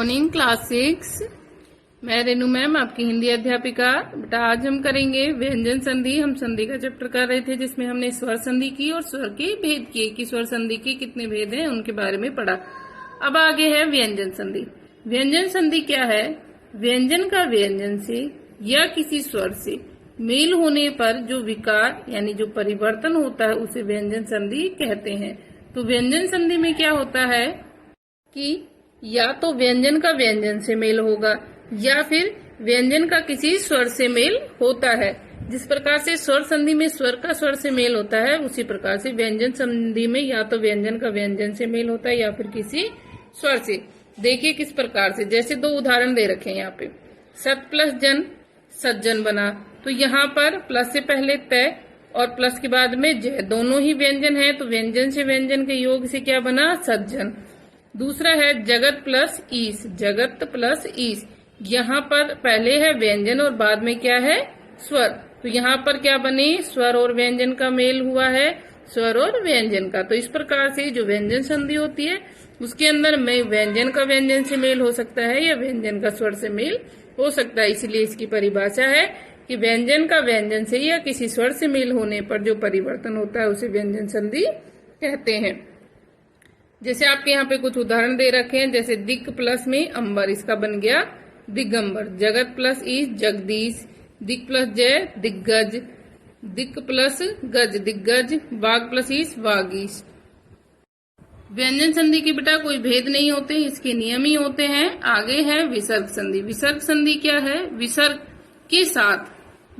Morning class 6। मैं Renu ma'am आपकी हिंदी अध्यापिका। बेटा आज हम करेंगे व्यंजन संधि। हम संधि का चैप्टर कर रहे थे जिसमें हमने स्वर संधि की और स्वर के भेद किए कि स्वर संधि के कितने भेद हैं उनके बारे में पढ़ा। अब आगे है व्यंजन संधि। व्यंजन संधि क्या है? व्यंजन का व्यंजन से या किसी स्वर से मेल होने पर जो विकार यानी जो परिवर्तन होता है उसे व्यंजन संधि कहते हैं। तो व्यंजन संधि में क्या होता है कि या तो व्यंजन का व्यंजन से मेल होगा या फिर व्यंजन का किसी स्वर से मेल होता है। जिस प्रकार से स्वर संधि में स्वर का स्वर से मेल होता है उसी प्रकार से व्यंजन संधि में या तो व्यंजन का व्यंजन से मेल होता है या फिर किसी स्वर से। देखिए किस प्रकार से, जैसे दो उदाहरण दे रखे हैं यहाँ पे। सत प्लस जन सज्जन बना, तो यहाँ पर प्लस से पहले तय और प्लस के बाद में जय, दोनों ही व्यंजन है तो व्यंजन से व्यंजन के योग से क्या बना? सज्जन। दूसरा है जगत प्लस ईस, जगत प्लस ईस। यहाँ पर पहले है व्यंजन और बाद में क्या है? स्वर। तो यहाँ पर क्या बने? स्वर और व्यंजन का मेल हुआ है, स्वर और व्यंजन का। तो इस प्रकार से जो व्यंजन संधि होती है उसके अंदर में व्यंजन का व्यंजन से मेल हो सकता है या व्यंजन का स्वर से मेल हो सकता है। इसलिए इसकी परिभाषा है कि व्यंजन का व्यंजन से या किसी स्वर से मेल होने पर जो परिवर्तन होता है उसे व्यंजन संधि कहते हैं। जैसे आपके यहाँ पे कुछ उदाहरण दे रखे हैं, जैसे दिक प्लस में अंबर, इसका बन गया दिगंबर। जगत प्लस ईश जगदीश, दिक प्लस जय दिग्गज, दिक प्लस गज दिग्गज, वाग प्लस ईश वागीश। व्यंजन संधि के बेटा कोई भेद नहीं होते, इसके नियम ही होते हैं। आगे है विसर्ग संधि। विसर्ग संधि क्या है? विसर्ग के साथ,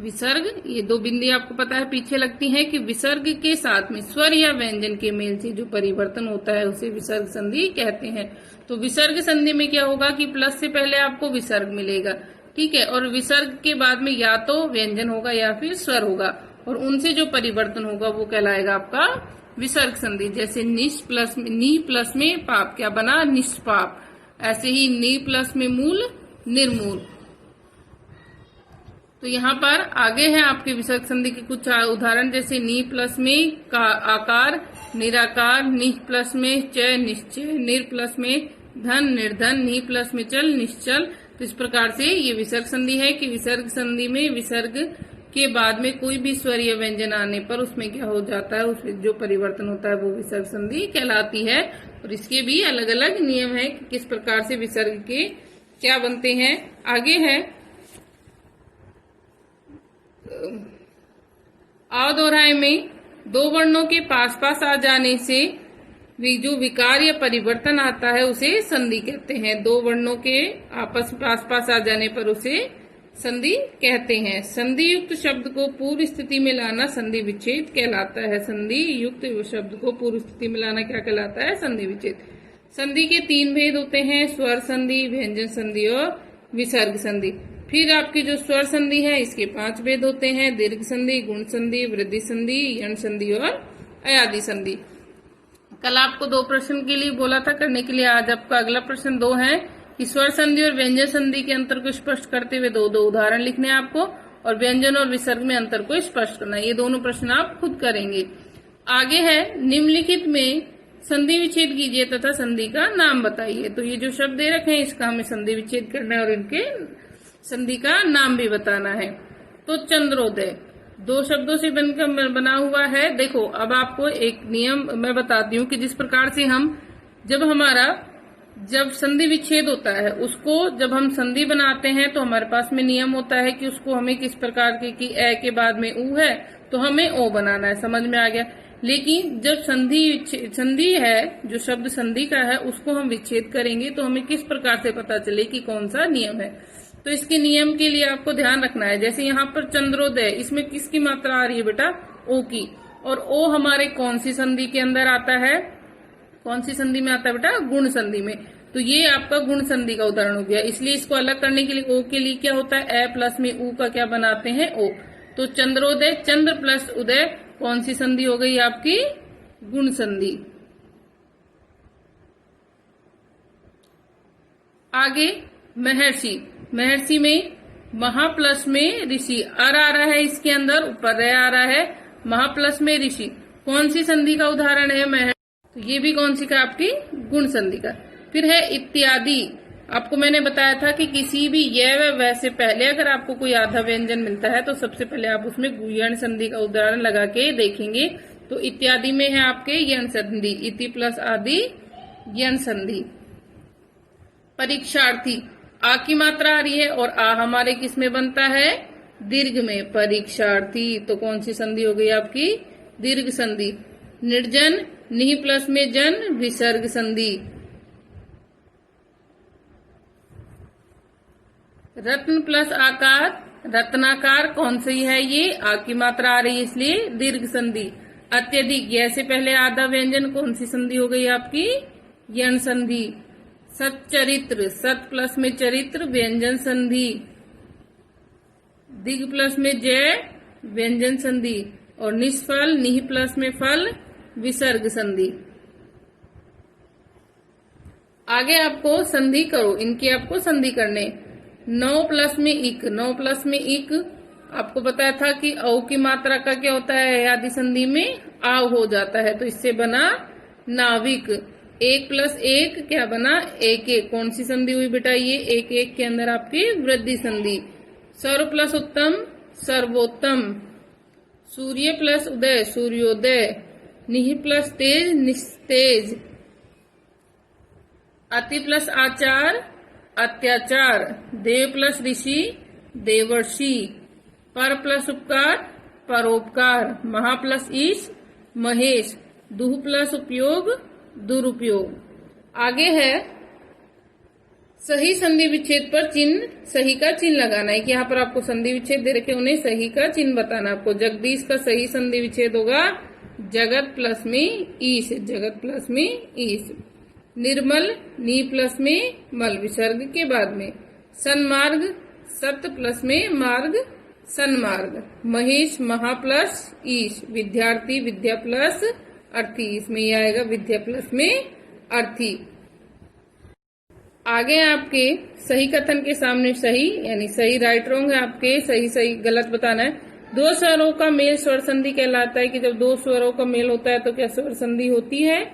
विसर्ग ये दो बिंदी आपको पता है पीछे लगती हैं कि विसर्ग के साथ में स्वर या व्यंजन के मेल से जो परिवर्तन होता है उसे विसर्ग संधि कहते हैं। तो विसर्ग संधि में क्या होगा कि प्लस से पहले आपको विसर्ग मिलेगा, ठीक है, और विसर्ग के बाद में या तो व्यंजन होगा या फिर स्वर होगा और उनसे जो परिवर्तन होगा वो कहलाएगा आपका विसर्ग संधि। जैसे निश प्लस में नी प्लस में पाप, क्या बना? निष्पाप। ऐसे ही नी प्लस में मूल निर्मूल। तो यहाँ पर आगे है आपके विसर्ग संधि के कुछ उदाहरण, जैसे नी प्लस में का आकार निराकार, निह प्लस में चय निश्चय, निर प्लस में धन निर्धन, नी प्लस में चल निश्चल। तो इस प्रकार से ये विसर्ग संधि है कि विसर्ग संधि में विसर्ग के बाद में कोई भी स्वर या व्यंजन आने पर उसमें क्या हो जाता है, उसमें जो परिवर्तन होता है वो विसर्ग संधि कहलाती है। और इसके भी अलग अलग नियम है कि किस प्रकार से विसर्ग के क्या बनते हैं। आगे है अवदोहराय में दो वर्णों के पास पास आ जाने से जो विकार या परिवर्तन आता है उसे संधि कहते हैं। दो वर्णों के आपस पास पास आ जाने पर उसे संधि कहते हैं। संधि युक्त शब्द को पूर्व स्थिति में लाना संधि विच्छेद कहलाता है। संधि युक्त शब्द को पूर्व स्थिति में लाना क्या कहलाता है? संधि विच्छेद। संधि के तीन भेद होते हैं, स्वर संधि, व्यंजन संधि और विसर्ग संधि। फिर आपकी जो स्वर संधि है इसके 5 भेद होते हैं, दीर्घ संधि, गुण संधि, वृद्धि संधि, यण संधि और अयादि संधि। कल आपको 2 प्रश्न के लिए बोला था करने के लिए, आज आपका अगला प्रश्न 2 है कि स्वर संधि और व्यंजन संधि के अंतर को स्पष्ट करते हुए दो उदाहरण लिखने हैं आपको और व्यंजन और विसर्ग में अंतर को स्पष्ट करना है। ये दोनों प्रश्न आप खुद करेंगे। आगे है निम्नलिखित में संधि विच्छेद कीजिए तथा संधि का नाम बताइए। तो ये जो शब्द दे रखे हैं इसका हमें संधि विच्छेद करना है और इनके संधि का नाम भी बताना है। तो चंद्रोदय 2 शब्दों से बनकर बना हुआ है। देखो अब आपको एक नियम मैं बताती हूँ कि जिस प्रकार से हम जब संधि विच्छेद होता है उसको जब हम संधि बनाते हैं तो हमारे पास में नियम होता है कि उसको हमें किस प्रकार के कि ए के बाद में ऊ है तो हमें ओ बनाना है। समझ में आ गया? लेकिन जब संधि है, जो शब्द संधि का है उसको हम विच्छेद करेंगे तो हमें किस प्रकार से पता चले कि कौन सा नियम है। तो इसके नियम के लिए आपको ध्यान रखना है। जैसे यहाँ पर चंद्रोदय, इसमें किसकी मात्रा आ रही है बेटा? ओ की। और ओ हमारे कौन सी संधि के अंदर आता है? कौन सी संधि में आता है बेटा? गुण संधि में। तो ये आपका गुण संधि का उदाहरण हो गया। इसलिए इसको अलग करने के लिए ओ के लिए क्या होता है? ए प्लस में ऊ का क्या बनाते हैं? ओ। तो चंद्रोदय, चंद्र प्लस उदय कौन सी संधि हो गई आपकी? गुण संधि। आगे महर्षि, महर्षि में महा प्लस में ऋषि, अर आ रहा है इसके अंदर, ऊपर रह आ रहा है, महा प्लस में ऋषि कौन सी संधि का उदाहरण है? महर्षि। तो ये भी कौन सी का? आपकी गुण संधि का। फिर है इत्यादि, आपको मैंने बताया था कि किसी भी य व वह से पहले अगर आपको कोई आधा व्यंजन मिलता है तो सबसे पहले आप उसमें यण संधि का उदाहरण लगा के देखेंगे। तो इत्यादि में है आपके यण संधि, इति प्लस आदि यण संधि। परीक्षार्थी, आ की मात्रा आ रही है और आ हमारे किस में बनता है, दीर्घ में। परीक्षार्थी तो कौन सी संधि हो गई आपकी, दीर्घ संधि। निर्जन, निह प्लस में जन, विसर्ग संधि। रत्न प्लस आकार, रत्नाकार कौन सी है, ये आ की मात्रा आ रही है इसलिए दीर्घ संधि। अत्यधिक, यह से पहले आधा व्यंजन, कौन सी संधि हो गई आपकी, यण संधि। सच्चरित्र, सत प्लस में चरित्र, व्यंजन संधि। दिग प्लस में जय, व्यंजन संधि। और निष्फल, निह प्लस में फल, विसर्ग संधि। आगे आपको संधि करो, इनकी आपको संधि करने। 9 प्लस में इक, 9 प्लस में इक आपको बताया था कि औ की मात्रा का क्या होता है, आदि संधि में आव हो जाता है, तो इससे बना नाविक। 1 प्लस 1 क्या बना, एक एक। कौन सी संधि हुई बेटा, ये एक एक के अंदर आपकी वृद्धि संधि। सर्व प्लस उत्तम, सर्वोत्तम। सूर्य प्लस उदय, सूर्योदय। निह प्लस तेज, निस्तेज। अति प्लस आचार, अत्याचार। देव प्लस ऋषि, देवर्षि। पर प्लस उपकार, परोपकार। महा प्लस ईश, महेश। दुह प्लस उपयोग, दुरुपयोग। आगे है सही संधि विच्छेद पर चिन्ह, सही का चिन्ह लगाना है कि यहाँ पर आपको संधि विच्छेद दे रखे, उन्हें सही का चिन्ह बताना आपको। जगदीश का सही संधि विच्छेद होगा जगत प्लस में ईश, जगत प्लस में ईश। निर्मल, नी प्लस में मल, विसर्ग के बाद में। सन्मार्ग, सत प्लस में मार्ग, सन्मार्ग। महेश, महा प्लस ईश। विद्यार्थी, विद्या प्लस अर्थी, इसमें ये आएगा विद्या प्लस में अर्थी। आगे आपके सही कथन के सामने सही, यानी सही राइट रॉन्ग है आपके, सही सही गलत बताना है। 2 स्वरों का मेल स्वर संधि कहलाता है कि जब 2 स्वरों का मेल होता है तो क्या स्वर संधि होती है,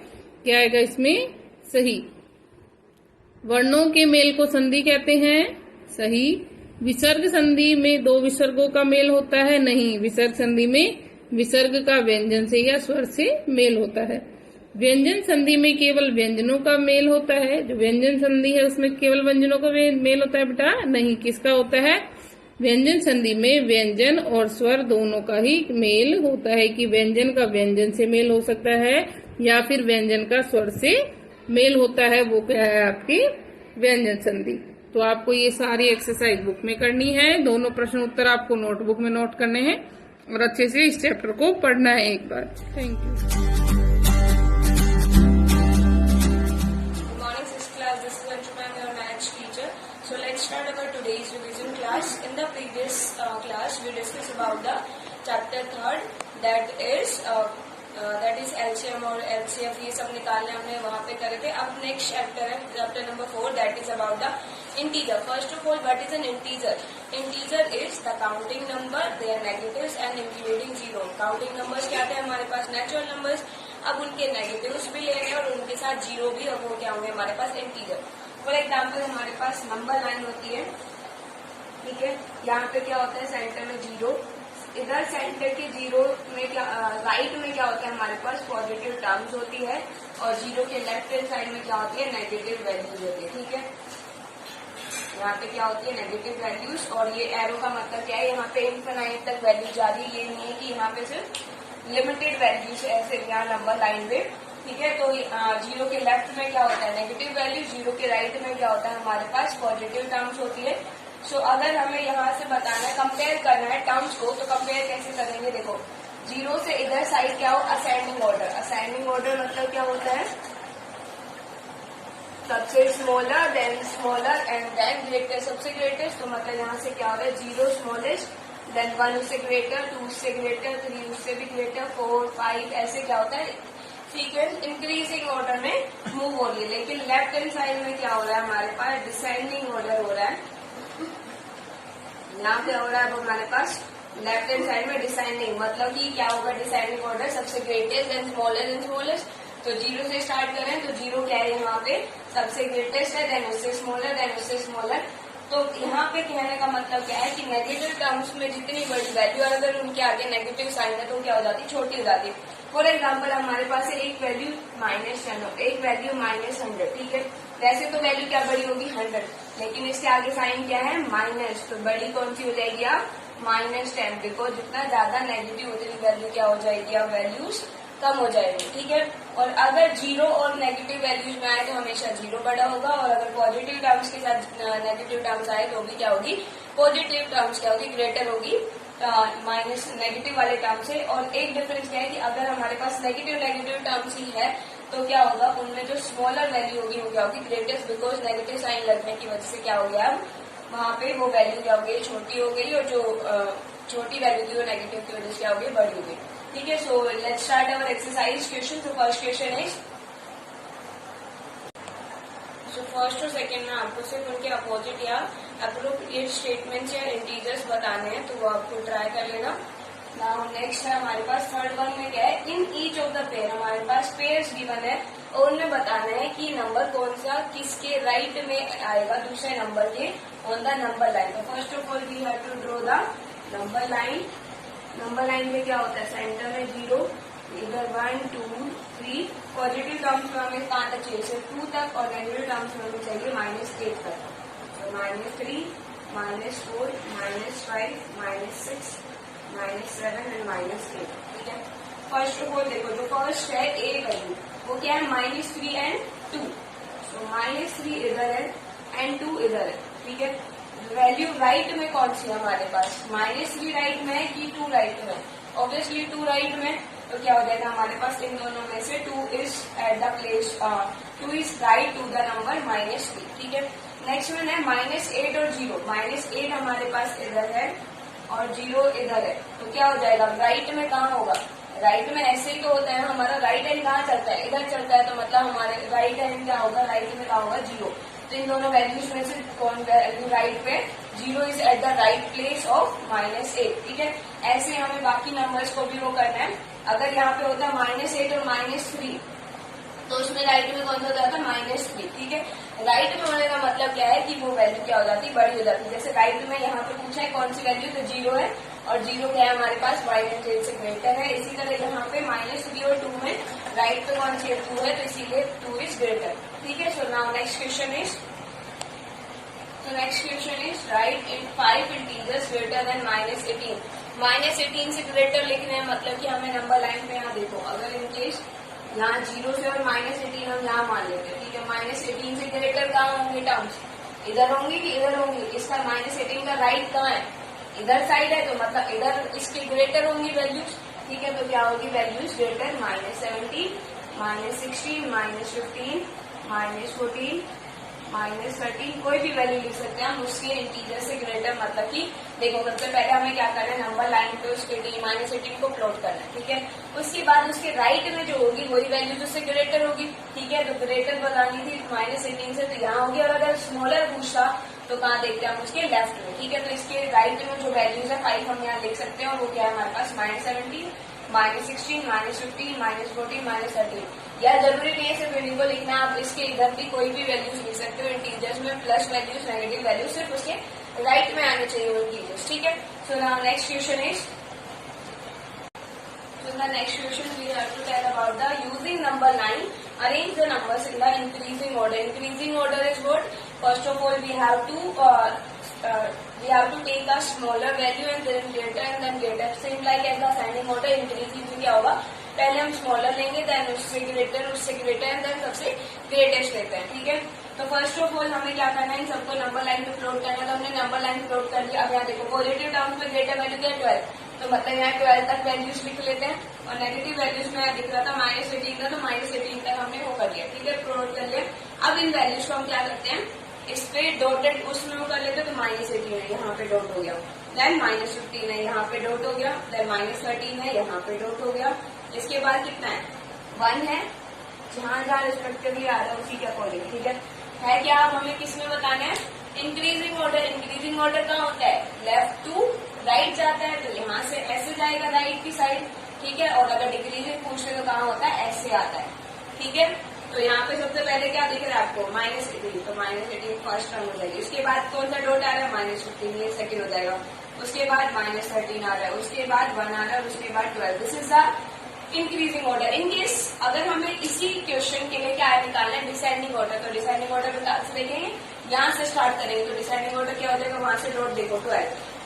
क्या आएगा इसमें, सही। वर्णों के मेल को संधि कहते हैं, सही। विसर्ग संधि में 2 विसर्गों का मेल होता है, नहीं। विसर्ग संधि में विसर्ग का व्यंजन से या स्वर से मेल होता है। व्यंजन संधि में केवल व्यंजनों का मेल होता है, जो व्यंजन संधि है उसमें केवल व्यंजनों का मेल होता है बेटा, नहीं। किसका होता है, व्यंजन संधि में व्यंजन और स्वर दोनों का ही मेल होता है, कि व्यंजन का व्यंजन से मेल हो सकता है या फिर व्यंजन का स्वर से मेल होता है, वो क्या है आपकी व्यंजन संधि। तो आपको ये सारी एक्सरसाइज बुक में करनी है, दोनों प्रश्न उत्तर आपको नोटबुक में नोट करने हैं और अच्छे से इस चैप्टर को पढ़ना है एक बार। Thank you. Good morning, sis class. This is Anshuma, your maths teacher. So let's start our today's revision class. In the previous class, we discussed about the chapter 3rd, that is LCM और LCF, ये सब निकालने हमने वहाँ पे करे थे। अब नेक्स्ट चैप्टर है chapter number 4, that is about the integer. First of all, what is an integer? Integer is the counting number, their negatives and including zero. Counting numbers क्या थे हमारे पास, नेचुरल नंबर्स। अब उनके नेगेटिव्स भी ले रहे हैं और उनके साथ जीरो भी, अब वो क्या होंगे हमारे पास, इंटीजर। फॉर एग्जाम्पल हमारे पास नंबर लाइन होती है, ठीक है। यहाँ पे क्या होता है, सेंटर में जीरो। इधर सेंटर के जीरो में क्या, राइट में क्या होता है हमारे पास, पॉजिटिव टर्म्स होती है, और जीरो के लेफ्ट हैंड साइड में क्या होती है, नेगेटिव वैल्यूज होती है, ठीक है। यहाँ पे क्या होती है, नेगेटिव वैल्यूज। और ये एरो का मतलब क्या है, यहाँ पे इनफिनाइट तक वैल्यू जा रही है, ये नहीं है कि यहाँ पे सिर्फ लिमिटेड वैल्यूज ऐसे यहाँ नंबर लाइन में, ठीक है। तो जीरो के लेफ्ट में क्या होता है, नेगेटिव वैल्यू। जीरो के राइट में क्या होता है हमारे पास, पॉजिटिव टर्म्स होती है। सो अगर हमें यहाँ से बताना है, कंपेयर करना है टर्म्स को, तो कंपेयर कैसे करेंगे, देखो जीरो से इधर साइड क्या हो, असेंडिंग ऑर्डर। असेंडिंग ऑर्डर मतलब क्या होता है, सबसे smaller than smaller and then greater, सबसे ग्रेटेस्ट। तो मतलब यहाँ से क्या हो रहा है, जीरो स्मॉलेस्ट, देन 1 उससे ग्रेटर, 2 उससे ग्रेटर, 3 उससे भी ग्रेटर, 4, 5, ऐसे क्या होता है, सीक्वेंस इंक्रीजिंग ऑर्डर में मूव हो रही है। लेकिन लेफ्ट हैंड साइड में क्या हो रहा है हमारे पास, डिसेंडिंग ऑर्डर हो रहा है। यहाँ पे हो रहा है हमारे पास लेफ्ट हैंड साइड में डिसेंडिंग, मतलब कि क्या होगा, डिसेंडिंग ऑर्डर, सबसे ग्रेटेस्ट देन स्मॉलेस्ट, तो 0 से स्टार्ट करें तो 0 क्या है यहाँ पे सबसे ग्रेटेस्ट है, देन उससे स्मॉलर, देन उससे स्मॉलर। तो यहाँ पे कहने का मतलब क्या है कि नेगेटिव टर्म्स में जितनी बड़ी वैल्यू और अगर उनके आगे नेगेटिव साइन है तो क्या हो जाती है, छोटी हो जाती है। फॉर एग्जाम्पल हमारे पास है एक वैल्यू -10, एक वैल्यू -100, ठीक है। वैसे तो वैल्यू क्या बड़ी होगी 100, लेकिन इसके आगे साइन क्या है माइनस, तो बड़ी कौन सी हो जाएगी आप -10, बिकॉज जितना ज्यादा नेगेटिव उतनी वैल्यू क्या हो जाएगी, आप वैल्यूज कम हो जाएगी, ठीक है। और अगर 0 और नेगेटिव वैल्यूज में आए तो हमेशा 0 बड़ा होगा, और अगर पॉजिटिव टर्म्स के साथ नेगेटिव टर्म्स आए तो भी क्या होगी, पॉजिटिव टर्म्स क्या होगी, ग्रेटर होगी माइनस नेगेटिव वाले टर्म से। और एक डिफरेंस क्या है कि अगर हमारे पास नेगेटिव टर्म्स ही है तो क्या होगा, उनमें जो स्मॉलर वैल्यू होगी वो क्या होगी, ग्रेटेस्ट, बिकॉज नेगेटिव साइन लगने की वजह से क्या हो गया, वहां पे वो वैल्यू क्या हो गई, छोटी हो गई, और जो छोटी वैल्यू थी वो नेगेटिव की वजह से क्या हो गई, बड़ी हो गई, ठीक है। So let's start our exercise question. तो first question is, so first और सेकंड में आपको सिर्फ उनके अपोजिट या अप्रोप्रिएट स्टेटमेंट्स या इंटीजर्स बताने हैं, तो वो आपको ट्राई कर लेना। नाउ नेक्स्ट है हमारे पास थर्ड वन में क्या है, in each of the pair, हमारे पास पेयर्स गिवन है और उनमें बताना है कि नंबर कौन सा किसके राइट में आएगा दूसरे नंबर के ऑन द नंबर लाइन। तो first of all we have to draw the number line. Number line में क्या होता है, सेंटर में 0, इधर 1 2 3, पॉजिटिव टर्म्स में हमें कहाँ तक चाहिए, सिर्फ 2 तक, और नेगेटिव टर्म्स में हमें चाहिए -8 तक। तो -3, -4, -5, -6, -7 एंड -8, ठीक है। फर्स्ट ऑफ ऑल देखो, जो फर्स्ट है ए वैल्यू वो क्या है, -3 एंड 2। सो -3 इधर है एंड 2 इधर है, ठीक है। वैल्यू राइट में कौन सी है हमारे पास, -3 राइट में है कि 2 राइट में, ऑब्वियसली 2 राइट में, तो क्या हो जाएगा हमारे पास इन दोनों में से 2 is at the place, 2 is right to the number -3, ठीक है। नेक्स्ट वन है -8 और 0। -8 हमारे पास इधर है और 0 इधर है, तो क्या हो जाएगा, राइट में कहाँ होगा, राइट में ऐसे ही तो होता है, हमारा राइट हैंड कहाँ चलता है, इधर चलता है, तो मतलब हमारे राइट हैंड क्या होगा, राइट में कहाँ होगा 0। तो इन दोनों वैल्यूज में से कौन वैल्यू राइट पे, 0 is at the right place of -8, ठीक है। ऐसे हमें बाकी नंबर्स को भी वो करना है। अगर यहाँ पे होता है -8 और -3, तो उसमें राइट में कौन सा हो जाता है, -3, ठीक है। राइट में होने का मतलब क्या है कि वो वैल्यू क्या हो जाती है, बड़ी हो जाती है। जैसे राइट में यहाँ पे पूछा है कौन सी वैल्यू, तो 0 है, और 0 क्या है हमारे पास, -8 से ग्रेटर है। इसी तरह यहाँ पे -3 और 2 में राइट पे कौन सी 2 है, तो इसीलिए 2 इज ग्रेटर, ठीक है। So now next question is, next question is right in 5 integers greater than -18। -18 से ग्रेटर लिखने हैं, मतलब कि हमें नंबर लाइन पे यहाँ देखो, अगर इन केस यहाँ 0 से और -18 हम यहाँ मान लेते हैं, ठीक है। -18 से ग्रेटर कहाँ होंगे टर्म्स, इधर होंगी कि इधर होंगी, इसका -18 का राइट कहाँ है, इधर साइड है, तो मतलब इधर इसके ग्रेटर होंगी वैल्यूज, ठीक है। तो क्या होगी वैल्यूज ग्रेटर, -17, -16, -15, -14, -13, कोई भी वैल्यू लिख सकते हैं हम उसके इंटीजर से ग्रेटर, मतलब कि देखो सबसे पहले हमें क्या करना है, नंबर लाइन पे उसके -18 को प्लॉट करना है, ठीक है। उसके बाद उसके राइट में जो होगी वही वैल्यू उससे ग्रेटर होगी, ठीक है। तो ग्रेटर बतानी थी -18 से, तो यहाँ होगी, और अगर स्मॉलर पूछता तो कहाँ देखते हैं हम उसके लेफ्ट में, ठीक है। तो इसके राइट में जो वैल्यूज है 5 हम यहाँ लिख सकते हैं, और वो क्या है हमारे पास -17, -16, -15, -14, -13। या जरूरी नहीं है सिर्फ इन्हीं को लिखना, आप इसके इधर भी कोई भी वैल्यूज लिख सकते हो इंटीजर्स में, प्लस वैल्यूज नेगेटिव वैल्यूज सिर्फ उसके राइट में आने चाहिए वो इंटीजर्स, ठीक है। So now next question is, so the next question we have to tell about the using number line, arrange the numbers in the increasing order. Increasing order is what, first of all we have to take a smaller value and then greater and then greater, same like as the ascending order। increasing में क्या होगा, पहले हम smaller लेंगे, then उससे greater and then सबसे greatest लेते हैं, ठीक है। तो फर्स्ट ऑफ ऑल हमें क्या करना है, इन सबको नंबर लाइन पे प्लॉट करना है। तो हमने नंबर लाइन प्लॉट कर दिया। अब यहाँ देखो पॉजिटिव टर्म्स में ग्रेटर वैल्यू क्या है 12, तो मतलब यहाँ 12 तक वैल्यूज लिख लेते हैं, और नेगेटिव वैल्यूज में दिख रहा था -18 था, तो -18 तक हमने वो कर लिया, ठीक है, प्लॉट कर लिया। अब इन वैल्यूज को हम क्या करते हैं, इस पे डॉटेड उसमें वो कर लेते हैं, तो -18 है, यहाँ पे डॉट हो गया, देन -15 है, यहाँ पे डॉट हो गया, देन -13 है, यहाँ पे डॉट हो गया। इसके बाद कितना है, 1 है, जहां जहां रिस्पेक्टिवली आ रहा है उसी के अकॉर्डिंग, ठीक है क्या। अब हमें किस में बताना है, इंक्रीजिंग ऑर्डर। इंक्रीजिंग ऑर्डर कहाँ होता है, लेफ्ट टू राइट जाता है, तो यहाँ से ऐसे जाएगा राइट की साइड, ठीक है। और अगर डिक्रीजिंग पूछते तो कहाँ होता है, ऐसे आता है, ठीक है। तो यहाँ पे सबसे पहले क्या दिख रहा है आपको, -18, तो -18 फर्स्ट टर्म हो जाएगी। उसके बाद कौन सा डॉट आ रहा है, -15, ये सेकेंड हो जाएगा। उसके बाद -13 आ रहा है, उसके बाद 1 आ रहा है, और उसके बाद 12। This is the increasing order. In case अगर हमें इसी क्वेश्चन के लिए क्या निकालना है, डिसेंडिंग ऑर्डर, तो डिसेंडिंग ऑर्डर में कहाँ से देखेंगे, यहाँ से स्टार्ट करेंगे। तो डिसेंडिंग ऑर्डर क्या हो जाएगा, वहां से डॉट देखो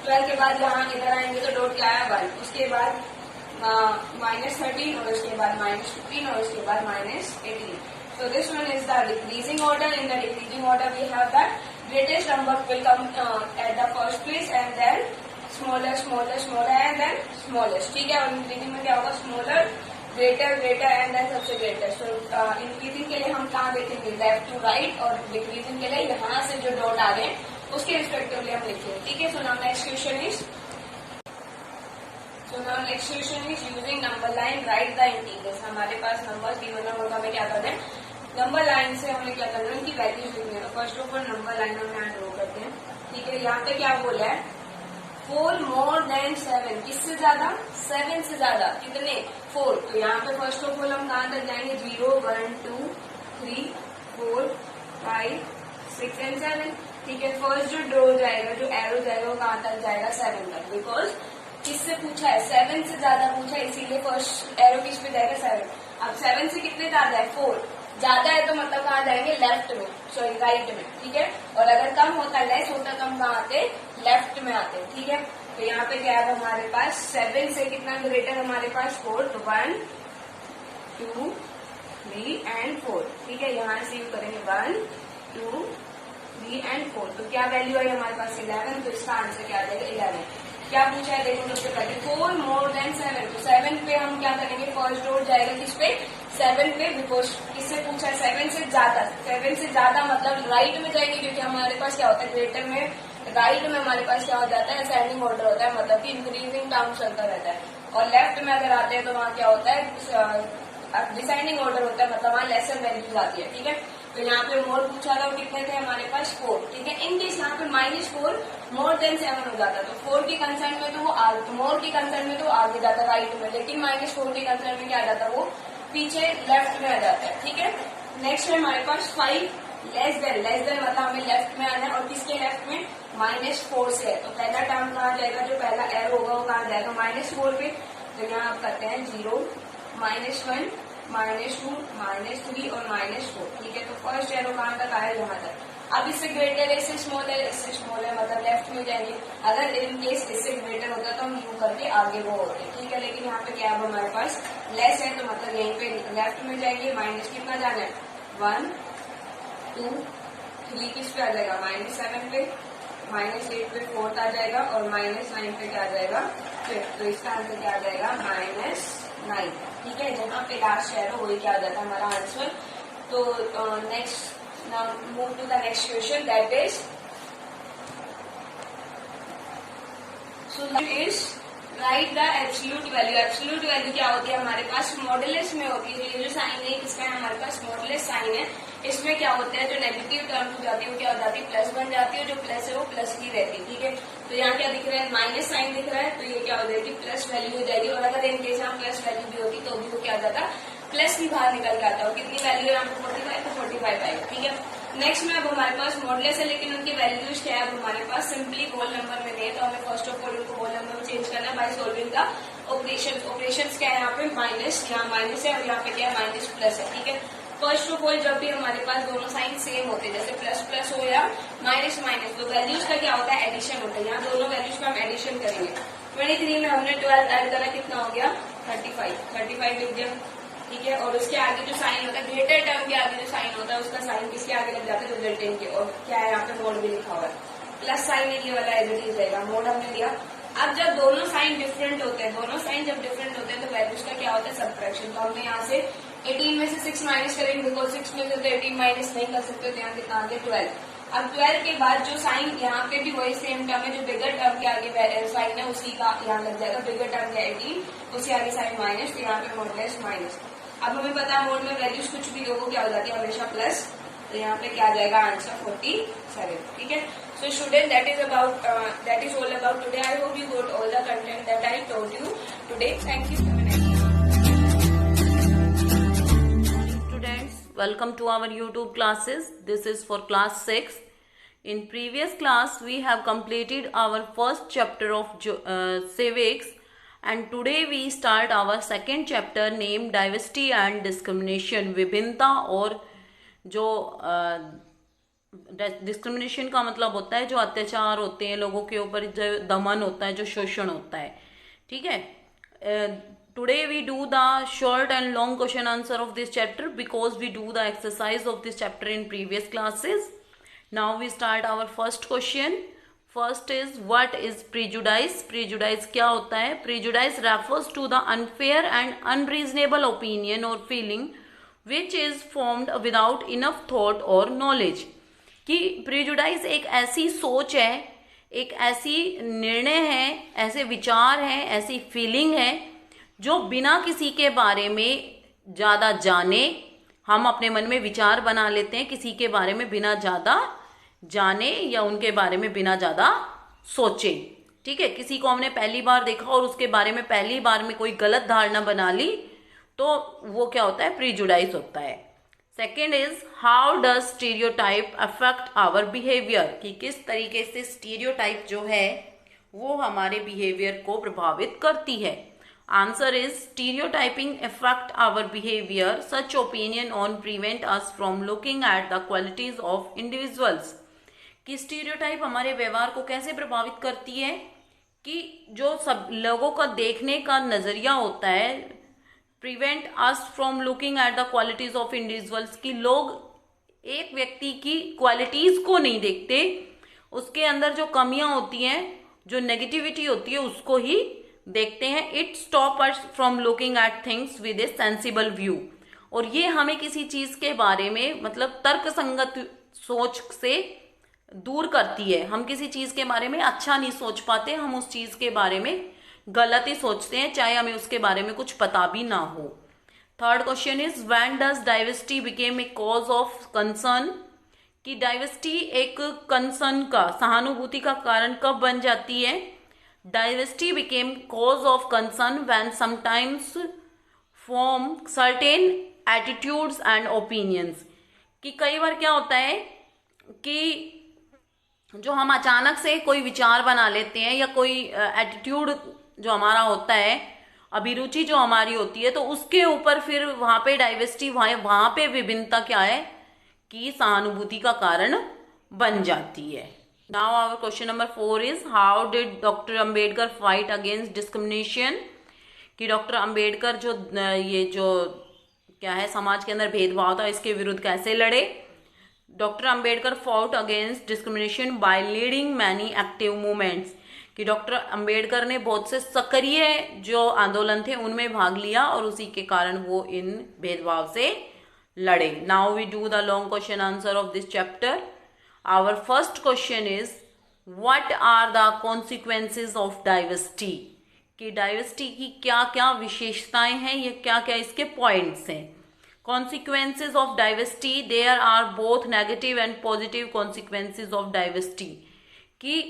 12 के बाद यहाँ इधर आएंगे तो डॉट क्या है 1, उसके बाद -13 और उसके बाद -15 और उसके बाद -18। So this one is the decreasing order. In the decreasing order we have that greatest number will come at the first place and then smaller, smaller, smaller and then smallest. ठीक है। और increasing में क्या होगा, smaller, greater, greater and then सबसे greatest. So increasing के लिए हम कहाँ देखेंगे, left to right, और decreasing के लिए यहाँ से जो डॉट आ रहे हैं उसके रिस्पेक्टिवली हम लिखेंगे। ठीक है। So now next question is using number line write the integrals। हमारे पास नंबर गिवन है और हमें क्या करना है, नंबर लाइन से हमें क्या करना है, उनकी वैल्यूज लिखनी है। First of all number line हम यहाँ ड्रॉ करते हैं। ठीक है। यहाँ पे क्या बोला है, 4 more than 7, किससे ज्यादा, 7 से ज्यादा, कितने, 4। तो यहाँ पे फर्स्ट ऑफ ऑल हम कहाँ तक जाएंगे, 0, 1, 2, 3, 4, 5, 6 एंड 7। ठीक है। फर्स्ट जो ड्रॉ जाएगा, जो एरो जाएगा, वो कहाँ तक जाएगा, 7 तक, बिकॉज किससे पूछा है, 7 से ज्यादा पूछा है, इसीलिए फर्स्ट एरो किस पे जाएगा, 7। अब 7 से कितने ज्यादा है, 4, ज्यादा है तो मतलब कहाँ जाएंगे, लेफ्ट में, सॉरी राइट में। ठीक है। और अगर कम होता है, लेस होता है, तो हम कहाँ आते, लेफ्ट में आते। ठीक है। तो यहाँ पे क्या है हमारे पास, 7 से कितना ग्रेटर हमारे पास, 4, तो 1, 2, 3 एंड 4। ठीक है। यहाँ से यू करेंगे 1, 2, 3 एंड 4। तो क्या वैल्यू आई हमारे पास, 11। तो इसका आंसर क्या आ जाएगा, 11। क्या पूछा है देखो सबसे पहले, 4 more than 7। तो 7 पे हम क्या करेंगे, फर्स्ट डॉट जाएगा किस पे, 7 पे, बिकॉज किससे पूछा है, 7 से ज्यादा। 7 से ज्यादा मतलब राइट में जाएंगे, क्योंकि हमारे पास क्या होता है, ग्रेटर में राइट में हमारे पास क्या हो जाता है, असेंडिंग ऑर्डर होता है, मतलब कि इंक्रीजिंग टर्म चलता रहता है। और लेफ्ट में अगर आते हैं तो वहाँ क्या होता है, डिसेंडिंग ऑर्डर होता है, मतलब वहाँ लेसर वैल्यूज आती है। ठीक है। तो यहाँ पे मोर पूछा था, वो कितने थे हमारे पास, 4। ठीक है। इन केस यहाँ पे -4 more than 7 हो जाता, तो 4 की कंसर्न में तो वो आगे, तो मोर की कंसर्न में तो आगे जाता राइट में, लेकिन -4 की कंसर्न में क्या आ जाता, वो पीछे लेफ्ट में आ जाता है। ठीक है। नेक्स्ट है हमारे पास 5 लेस देन मतलब हमें लेफ्ट में आना है, और किसके लेफ्ट में, -4 से है। तो पहला टर्म कहाँ जाएगा, जो पहला एरो होगा वो कहाँ जाएगा, -4 पे। तो यहाँ आप करते हैं 0, -1, -2, -3 और -4। ठीक है। तो फर्स्ट एरो कहाँ तक आया, यहाँ तक। अब इससे ग्रेटर है, इससे स्मॉल है, इससे स्मॉल है, मतलब लेफ्ट में जाएंगे। अगर इन केस इससे ग्रेटर होता तो हम यू करके आगे वो होते। ठीक है। लेकिन यहाँ पे क्या है हमारे पास लेस है, तो मतलब यहीं पे लेफ्ट में जाएंगे। माइनस कितना जाना है, 1, 2, 3 किस पे आ जाएगा, -7 पे, -8 पे 4 आ जाएगा, और -9 पे क्या आ जाएगा, 5। तो इसका आंसर क्या आ जाएगा, -9। ठीक है। जहाँ पे लास्ट एरो वही क्या आ जाता है हमारा आंसर। तो next, now move to the next question, that is, so that is write the absolute value। Absolute value क्या होती है हमारे पास, मॉडुलस में होती है। ये जो साइन है किसका है, हमारे पास मॉडुलस साइन है। इसमें क्या होता है, जो नेगेटिव टर्म हो जाती है वो क्या हो जाती है, प्लस बन जाती है, जो प्लस है वो प्लस ही रहती है। ठीक है। तो यहाँ क्या दिख रहा है, माइनस साइन दिख रहा है, तो ये क्या हो जाएगी, प्लस वैल्यू हो जाएगी। और अगर इनकेस यहाँ प्लस वैल्यू भी होती तो भी वो क्या हो जाता, प्लस ही बाहर निकल के आता है। और कितनी वैल्यू है यहाँ पे, 45, तो 45 आएगा। ठीक है। नेक्स्ट में अब हमारे पास मॉडुलस है, लेकिन उनकी वैल्यूज क्या है, अब हमारे पास सिंपली होल नंबर में नहीं, तो हमें फर्स्ट ऑफ ऑल उनको होल नंबर में चेंज करना है बाय सॉल्विंग द ऑपरेशंस क्या है, यहाँ पे माइनस, यहाँ माइनस है, और यहाँ पे क्या है, माइनस प्लस है। ठीक है। फर्स्ट ऑफ ऑल जब भी हमारे पास दोनों साइन सेम होते हैं, जैसे प्लस प्लस हो या माइनस माइनस, तो वैल्यूज का क्या होता है, एडिशन होता है। यहाँ दोनों वैल्यूज का हम एडिशन करेंगे। 23 में हमने 12 ऐड करा, कितना हो गया, 35 लिख दिया। ठीक है। और उसके आगे जो साइन होता है, ग्रेटर टर्म के आगे जो साइन होता है, उसका साइन किसके आगे लग जाता है, रिजल्टेंट के। और क्या है यहाँ पे, मोड भी लिखा हुआ है, प्लस साइन है, ये वाला एज इट इज रहेगा, मोड हमने लिया। अब जब दोनों साइन डिफरेंट होते हैं, जब डिफरेंट होते हैं, तो वैल्यूज का क्या होता है, सब्ट्रैक्शन। तो हमने यहाँ से 18 में से 6 माइनस करेंगे, बिकॉज 6 में से तो 18 माइनस नहीं कर सकते, तो यहाँ कितना आगे 12। अब 12 के बाद जो साइन, यहाँ पे भी वही सेम टर्म है, जो बिगर टर्म के आगे साइन है उसी का यहाँ लग जाएगा, बिगर टर्म है 18, उसके आगे साइन माइनस, तो यहाँ पे मॉडुलस माइनस। अब हमें पता है मोड में वैल्यूज कुछ भी हो क्या हो जाती है, हमेशा प्लस, तो यहाँ पे क्या आ जाएगा, आंसर 47। ठीक है। So student, that is all about today. I hope you got all the content that I told you today. Thank you. Have a nice day. welcome to our YouTube classes. This is for class 6. In previous class we have completed our first chapter of civics, and today we start our second chapter named diversity and discrimination. विभिन्नता और जो discrimination का मतलब होता है जो अत्याचार होते हैं लोगों के ऊपर, जो दमन होता है, जो शोषण होता है. ठीक है. Today we do the short and long question answer of this chapter because we do the exercise of this chapter in previous classes. Now we start our first question. First is, what is prejudice? Prejudice क्या होता है? Prejudice refers to the unfair and unreasonable opinion or feeling which is formed without enough thought or knowledge. कि prejudice एक ऐसी सोच है, एक ऐसी निर्णय है, ऐसे विचार हैं, ऐसी फीलिंग है जो बिना किसी के बारे में ज़्यादा जाने हम अपने मन में विचार बना लेते हैं, किसी के बारे में बिना ज़्यादा जाने या उनके बारे में बिना ज़्यादा सोचे. ठीक है. किसी को हमने पहली बार देखा और उसके बारे में पहली बार में कोई गलत धारणा बना ली तो वो क्या होता है? प्रीजुडाइज होता है. Second is, how does stereotype affect our behaviour? कि किस तरीके से स्टीरियोटाइप जो है वो हमारे बिहेवियर को प्रभावित करती है. Answer is, stereotyping affect our behavior. Such opinion on prevent us from looking at the qualities of individuals. कि stereotype हमारे व्यवहार को कैसे प्रभावित करती है कि जो सब लोगों का देखने का नजरिया होता है, prevent us from looking at the qualities of individuals, कि लोग एक व्यक्ति की क्वालिटीज को नहीं देखते, उसके अंदर जो कमियां होती हैं, जो नेगेटिविटी होती है उसको ही देखते हैं. It stop us from looking at things with A sensible view. और ये हमें किसी चीज के बारे में मतलब तर्क संगत सोच से दूर करती है. हम किसी चीज के बारे में अच्छा नहीं सोच पाते, हम उस चीज के बारे में गलत ही सोचते हैं, चाहे हमें उसके बारे में कुछ पता भी ना हो. Third question is, when does diversity became a cause of concern? कि डाइवर्सिटी एक कंसर्न का, सहानुभूति का कारण कब बन जाती है? Diversity became cause of concern when sometimes form certain attitudes and opinions. कि कई बार क्या होता है कि जो हम अचानक से कोई विचार बना लेते हैं या कोई एटीट्यूड जो हमारा होता है, अभिरुचि जो हमारी होती है, तो उसके ऊपर फिर वहां पे डाइवर्सिटी, वहां पे विभिन्नता क्या है कि सहानुभूति का कारण बन जाती है. Now our question number 4 is, how did Dr. Ambedkar fight against discrimination? कि डॉक्टर अंबेडकर जो ये जो क्या है समाज के अंदर भेदभाव था इसके विरुद्ध कैसे लड़े? Doctor Ambedkar fought against discrimination by leading many active movements. कि डॉक्टर अंबेडकर ने बहुत से सक्रिय जो आंदोलन थे उनमें भाग लिया और उसी के कारण वो इन भेदभाव से लड़े. Now we do the long question answer of this chapter. Our first question is, what are the consequences of diversity? कि डाइवर्सिटी की क्या क्या विशेषताएं हैं या क्या क्या इसके पॉइंट्स हैं. Consequences of diversity, there are both negative and positive consequences of diversity. कि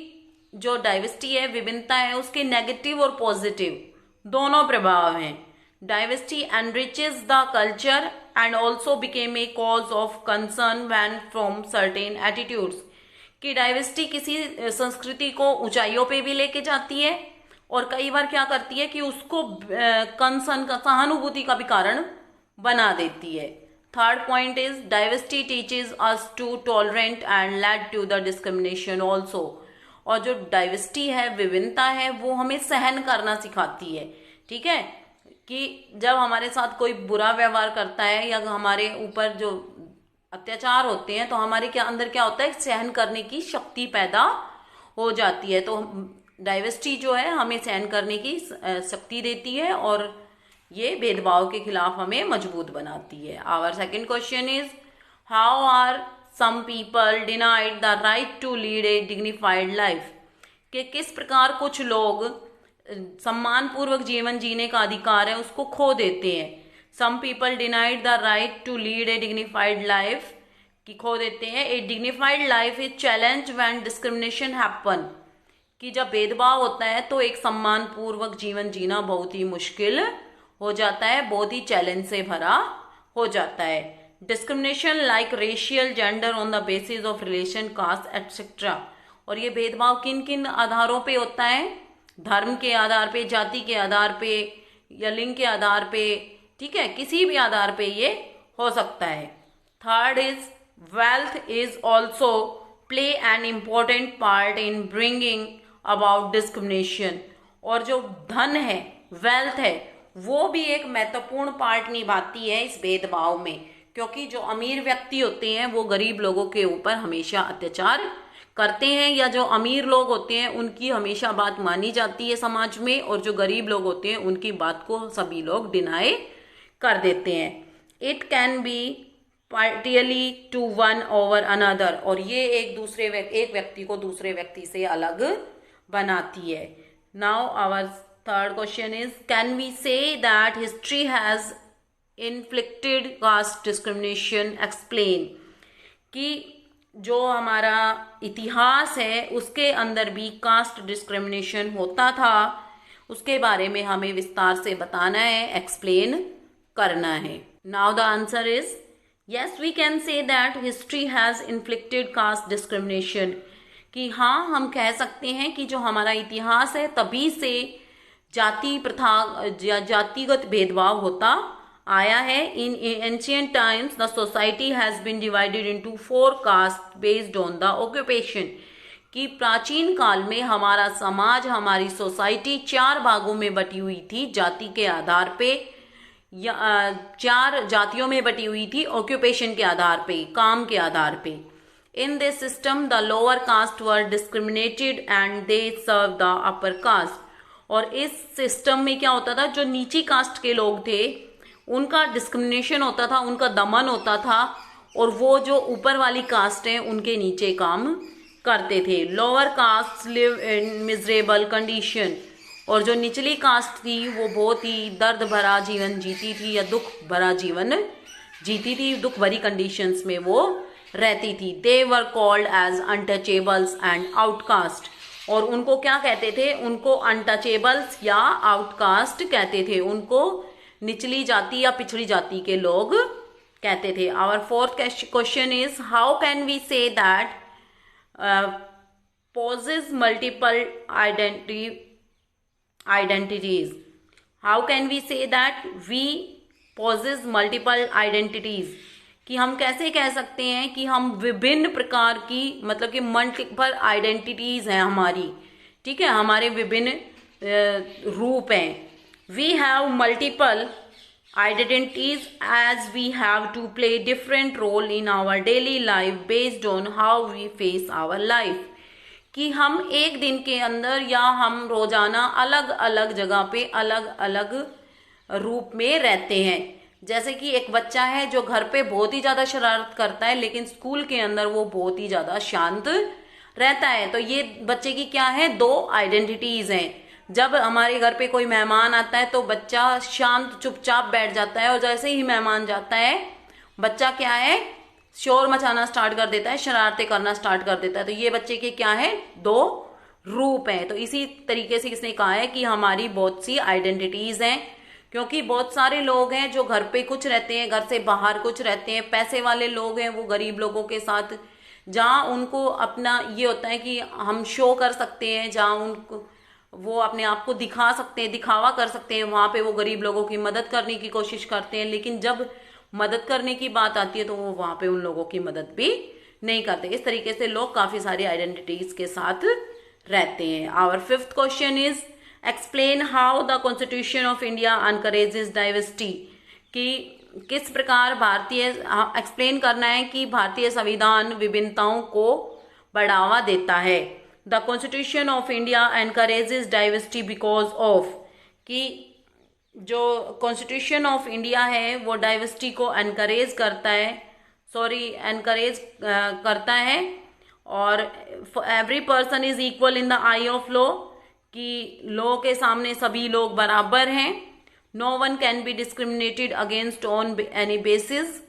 जो डाइवर्सिटी है, विभिन्नता है, उसके नेगेटिव और पॉजिटिव दोनों प्रभाव हैं. Diversity enriches the culture and also became a cause of concern when from certain attitudes. कि डाइवर्सिटी किसी संस्कृति को ऊंचाइयों पे भी लेके जाती है और कई बार क्या करती है कि उसको कंसर्न का, सहानुभूति का भी कारण बना देती है. Third point is, diversity teaches us to tolerant and led to the discrimination also. और जो डाइवर्सिटी है, विभिन्नता है, वो हमें सहन करना सिखाती है. ठीक है. कि जब हमारे साथ कोई बुरा व्यवहार करता है या हमारे ऊपर जो अत्याचार होते हैं तो हमारे क्या अंदर क्या होता है, सहन करने की शक्ति पैदा हो जाती है. तो डाइवर्सिटी जो है हमें सहन करने की शक्ति देती है और ये भेदभाव के खिलाफ हमें मजबूत बनाती है. Our second question is, how are some people denied the right to lead a dignified life? कि किस प्रकार कुछ लोग सम्मान पूर्वक जीवन जीने का अधिकार है उसको खो देते हैं. Some people denied the right to lead a dignified life, कि खो देते हैं. A dignified life is challenge when discrimination happen. कि जब भेदभाव होता है तो एक सम्मान पूर्वक जीवन जीना बहुत ही मुश्किल हो जाता है, बहुत ही चैलेंज से भरा हो जाता है. Discrimination like racial, gender, on the basis of religion, caste etcetera. और ये भेदभाव किन किन आधारों पे होता है? धर्म के आधार पे, जाति के आधार पे, या लिंग के आधार पे, ठीक है, किसी भी आधार पे ये हो सकता है। Third is wealth is also play an important part in bringing about discrimination. और जो धन है, वेल्थ है, वो भी एक महत्वपूर्ण पार्ट निभाती है इस भेदभाव में, क्योंकि जो अमीर व्यक्ति होते हैं वो गरीब लोगों के ऊपर हमेशा अत्याचार करते हैं, या जो अमीर लोग होते हैं उनकी हमेशा बात मानी जाती है समाज में, और जो गरीब लोग होते हैं उनकी बात को सभी लोग डिनाई कर देते हैं। It can be partially to one over another. और ये एक व्यक्ति को दूसरे व्यक्ति से अलग बनाती है। Now our third question is, can we say that history has inflicted caste discrimination? Explain. कि जो हमारा इतिहास है उसके अंदर भी कास्ट डिस्क्रिमिनेशन होता था, उसके बारे में हमें विस्तार से बताना है, एक्सप्लेन करना है। Now the answer is yes, we can say that history has inflicted caste discrimination. कि हाँ, हम कह सकते हैं कि जो हमारा इतिहास है तभी से जाति प्रथा या जातिगत भेदभाव होता आया है। In ancient times the society has been divided into 4 caste based on the occupation. कि प्राचीन काल में हमारा समाज, हमारी सोसाइटी 4 भागों में बटी हुई थी जाति के आधार पे, या 4 जातियों में बटी हुई थी ऑक्यूपेशन के आधार पे, काम के आधार पे। In this system the lower caste were discriminated and they serve the upper caste. और इस सिस्टम में क्या होता था, जो नीची कास्ट के लोग थे उनका डिस्क्रिमिनेशन होता था, उनका दमन होता था, और वो जो ऊपर वाली कास्ट है उनके नीचे काम करते थे। Lower caste live in miserable condition. और जो निचली कास्ट थी वो बहुत ही दर्द भरा जीवन जीती थी, या दुख भरा जीवन जीती थी, दुख भरी कंडीशंस में वो रहती थी। They were called as untouchables and outcast. और उनको क्या कहते थे? उनको अनटचेबल्स या आउटकास्ट कहते थे, उनको निचली जाति या पिछड़ी जाति के लोग कहते थे। Our fourth question is, how can we say that poses multiple identities? How can we say that we poses multiple identities? कि हम कैसे कह सकते हैं कि हम विभिन्न प्रकार की, मतलब कि मल्टीपल आइडेंटिटीज हैं हमारी, ठीक है, हमारे विभिन्न रूप हैं। We have multiple identities as we have to play different role in our daily life based on how we face our life। कि हम एक दिन के अंदर या हम रोजाना अलग अलग जगह पे अलग अलग रूप में रहते हैं। जैसे कि एक बच्चा है जो घर पे बहुत ही ज्यादा शरारत करता है, लेकिन स्कूल के अंदर वो बहुत ही ज्यादा शांत रहता है। तो ये बच्चे की क्या है, 2 आइडेंटिटीज हैं। जब हमारे घर पे कोई मेहमान आता है तो बच्चा शांत चुपचाप बैठ जाता है, और जैसे ही मेहमान जाता है बच्चा क्या है, शोर मचाना स्टार्ट कर देता है, शरारतें करना स्टार्ट कर देता है। तो ये बच्चे के क्या है, 2 रूप हैं। तो इसी तरीके से इसने कहा है कि हमारी बहुत सी आइडेंटिटीज हैं, क्योंकि बहुत सारे लोग हैं जो घर पे कुछ रहते हैं, घर से बाहर कुछ रहते हैं। पैसे वाले लोग हैं वो गरीब लोगों के साथ, जहाँ उनको अपना ये होता है कि हम शो कर सकते हैं, जहाँ उनको वो अपने आप को दिखा सकते हैं, दिखावा कर सकते हैं, वहां पे वो गरीब लोगों की मदद करने की कोशिश करते हैं। लेकिन जब मदद करने की बात आती है तो वो वहां पे उन लोगों की मदद भी नहीं करते। इस तरीके से लोग काफी सारी आइडेंटिटीज के साथ रहते हैं। Our 5th question is, explain how the constitution of India encourages diversity. कि किस प्रकार एक्सप्लेन करना है कि भारतीय संविधान विभिन्नताओं को बढ़ावा देता है। The constitution of India encourages diversity because of, कि जो कॉन्स्टिट्यूशन ऑफ इंडिया है वो डाइवर्सिटी को एनकरेज करता है, और every person is equal in the eye of law, कि लॉ के सामने सभी लोग बराबर हैं। No one can be discriminated against on any basis.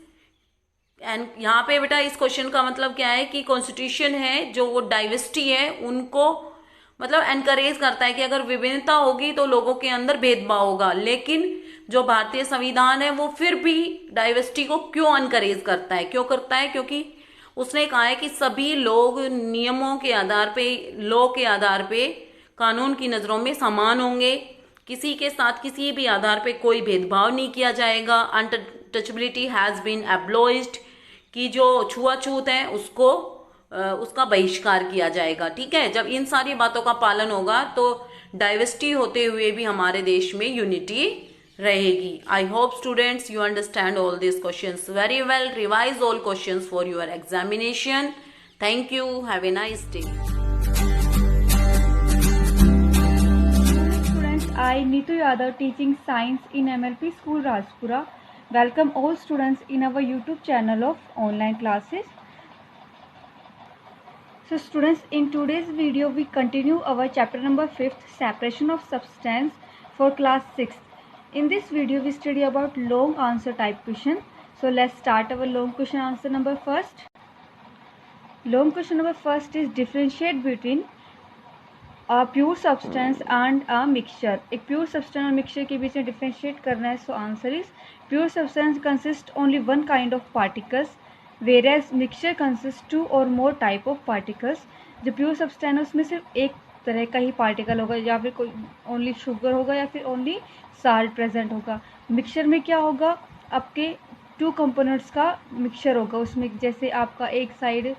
And यहाँ पे बेटा इस क्वेश्चन का मतलब क्या है कि कॉन्स्टिट्यूशन है जो वो डाइवर्सिटी है उनको मतलब एनकरेज करता है कि अगर विभिन्नता होगी तो लोगों के अंदर भेदभाव होगा, लेकिन जो भारतीय संविधान है वो फिर भी डाइवर्सिटी को क्यों अनकरेज करता है? क्यों करता है? क्योंकि उसने कहा है कि सभी लोग नियमों के आधार पे, लॉ के आधार पे, कानून की नजरों में समान होंगे। किसी के साथ किसी भी आधार पे कोई भेदभाव नहीं किया जाएगा। अनटचेबिलिटी हैज बीन एब्लोइज्ड, कि जो छुआछूत है उसको उसका बहिष्कार किया जाएगा। ठीक है, जब इन सारी बातों का पालन होगा तो डाइवर्सिटी होते हुए भी हमारे देश में यूनिटी रहेगी। I hope students you understand all this questions very well. Revise all questions for your examination. Thank you, have a nice day. I, Neetu Yadav, teaching science in MLP School Rajpura. Welcome all students in our YouTube channel of online classes. So students, in today's video we continue our chapter number 5th, separation of substance, for class 6th. In this video we study about long answer type question. So let's start our long question answer number first. Long question number first is differentiate between a pure substance and a mixture. एक pure substance और mixture के बीच में differentiate करना है. So answer is pure substance consists only one kind of particles, whereas mixture consists two or more type of particles. जो pure substance है उसमें सिर्फ एक तरह का ही particle होगा, या फिर कोई only sugar होगा या फिर only salt present होगा. mixture में क्या होगा, आपके two components का mixture होगा. उसमें जैसे आपका एक side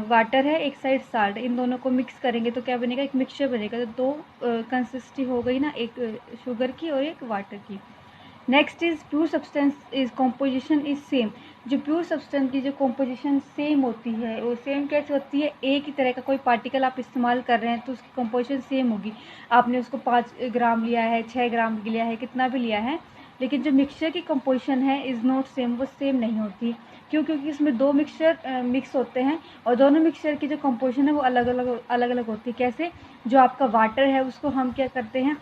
वाटर है, एक साइड साल्ट, इन दोनों को मिक्स करेंगे तो क्या बनेगा, एक मिक्सचर बनेगा. तो दो कंसिस्टी हो गई ना, एक शुगर की और एक वाटर की. Next is pure substance is composition is same. जो प्योर सब्सटेंस की जो कॉम्पोजिशन सेम होती है, वो सेम कैसे होती है, एक ही तरह का कोई पार्टिकल आप इस्तेमाल कर रहे हैं तो उसकी कॉम्पोजिशन सेम होगी. आपने उसको 5 ग्राम लिया है, 6 ग्राम लिया है, कितना भी लिया है, लेकिन जो मिक्सचर की कंपोजिशन है इज़ नॉट सेम, वो सेम नहीं होती. क्यों? क्योंकि इसमें दो मिक्सचर मिक्स होते हैं और दोनों मिक्सचर की जो कंपोजिशन है वो अलग अलग होती है. कैसे? जो आपका वाटर है उसको हम क्या करते हैं,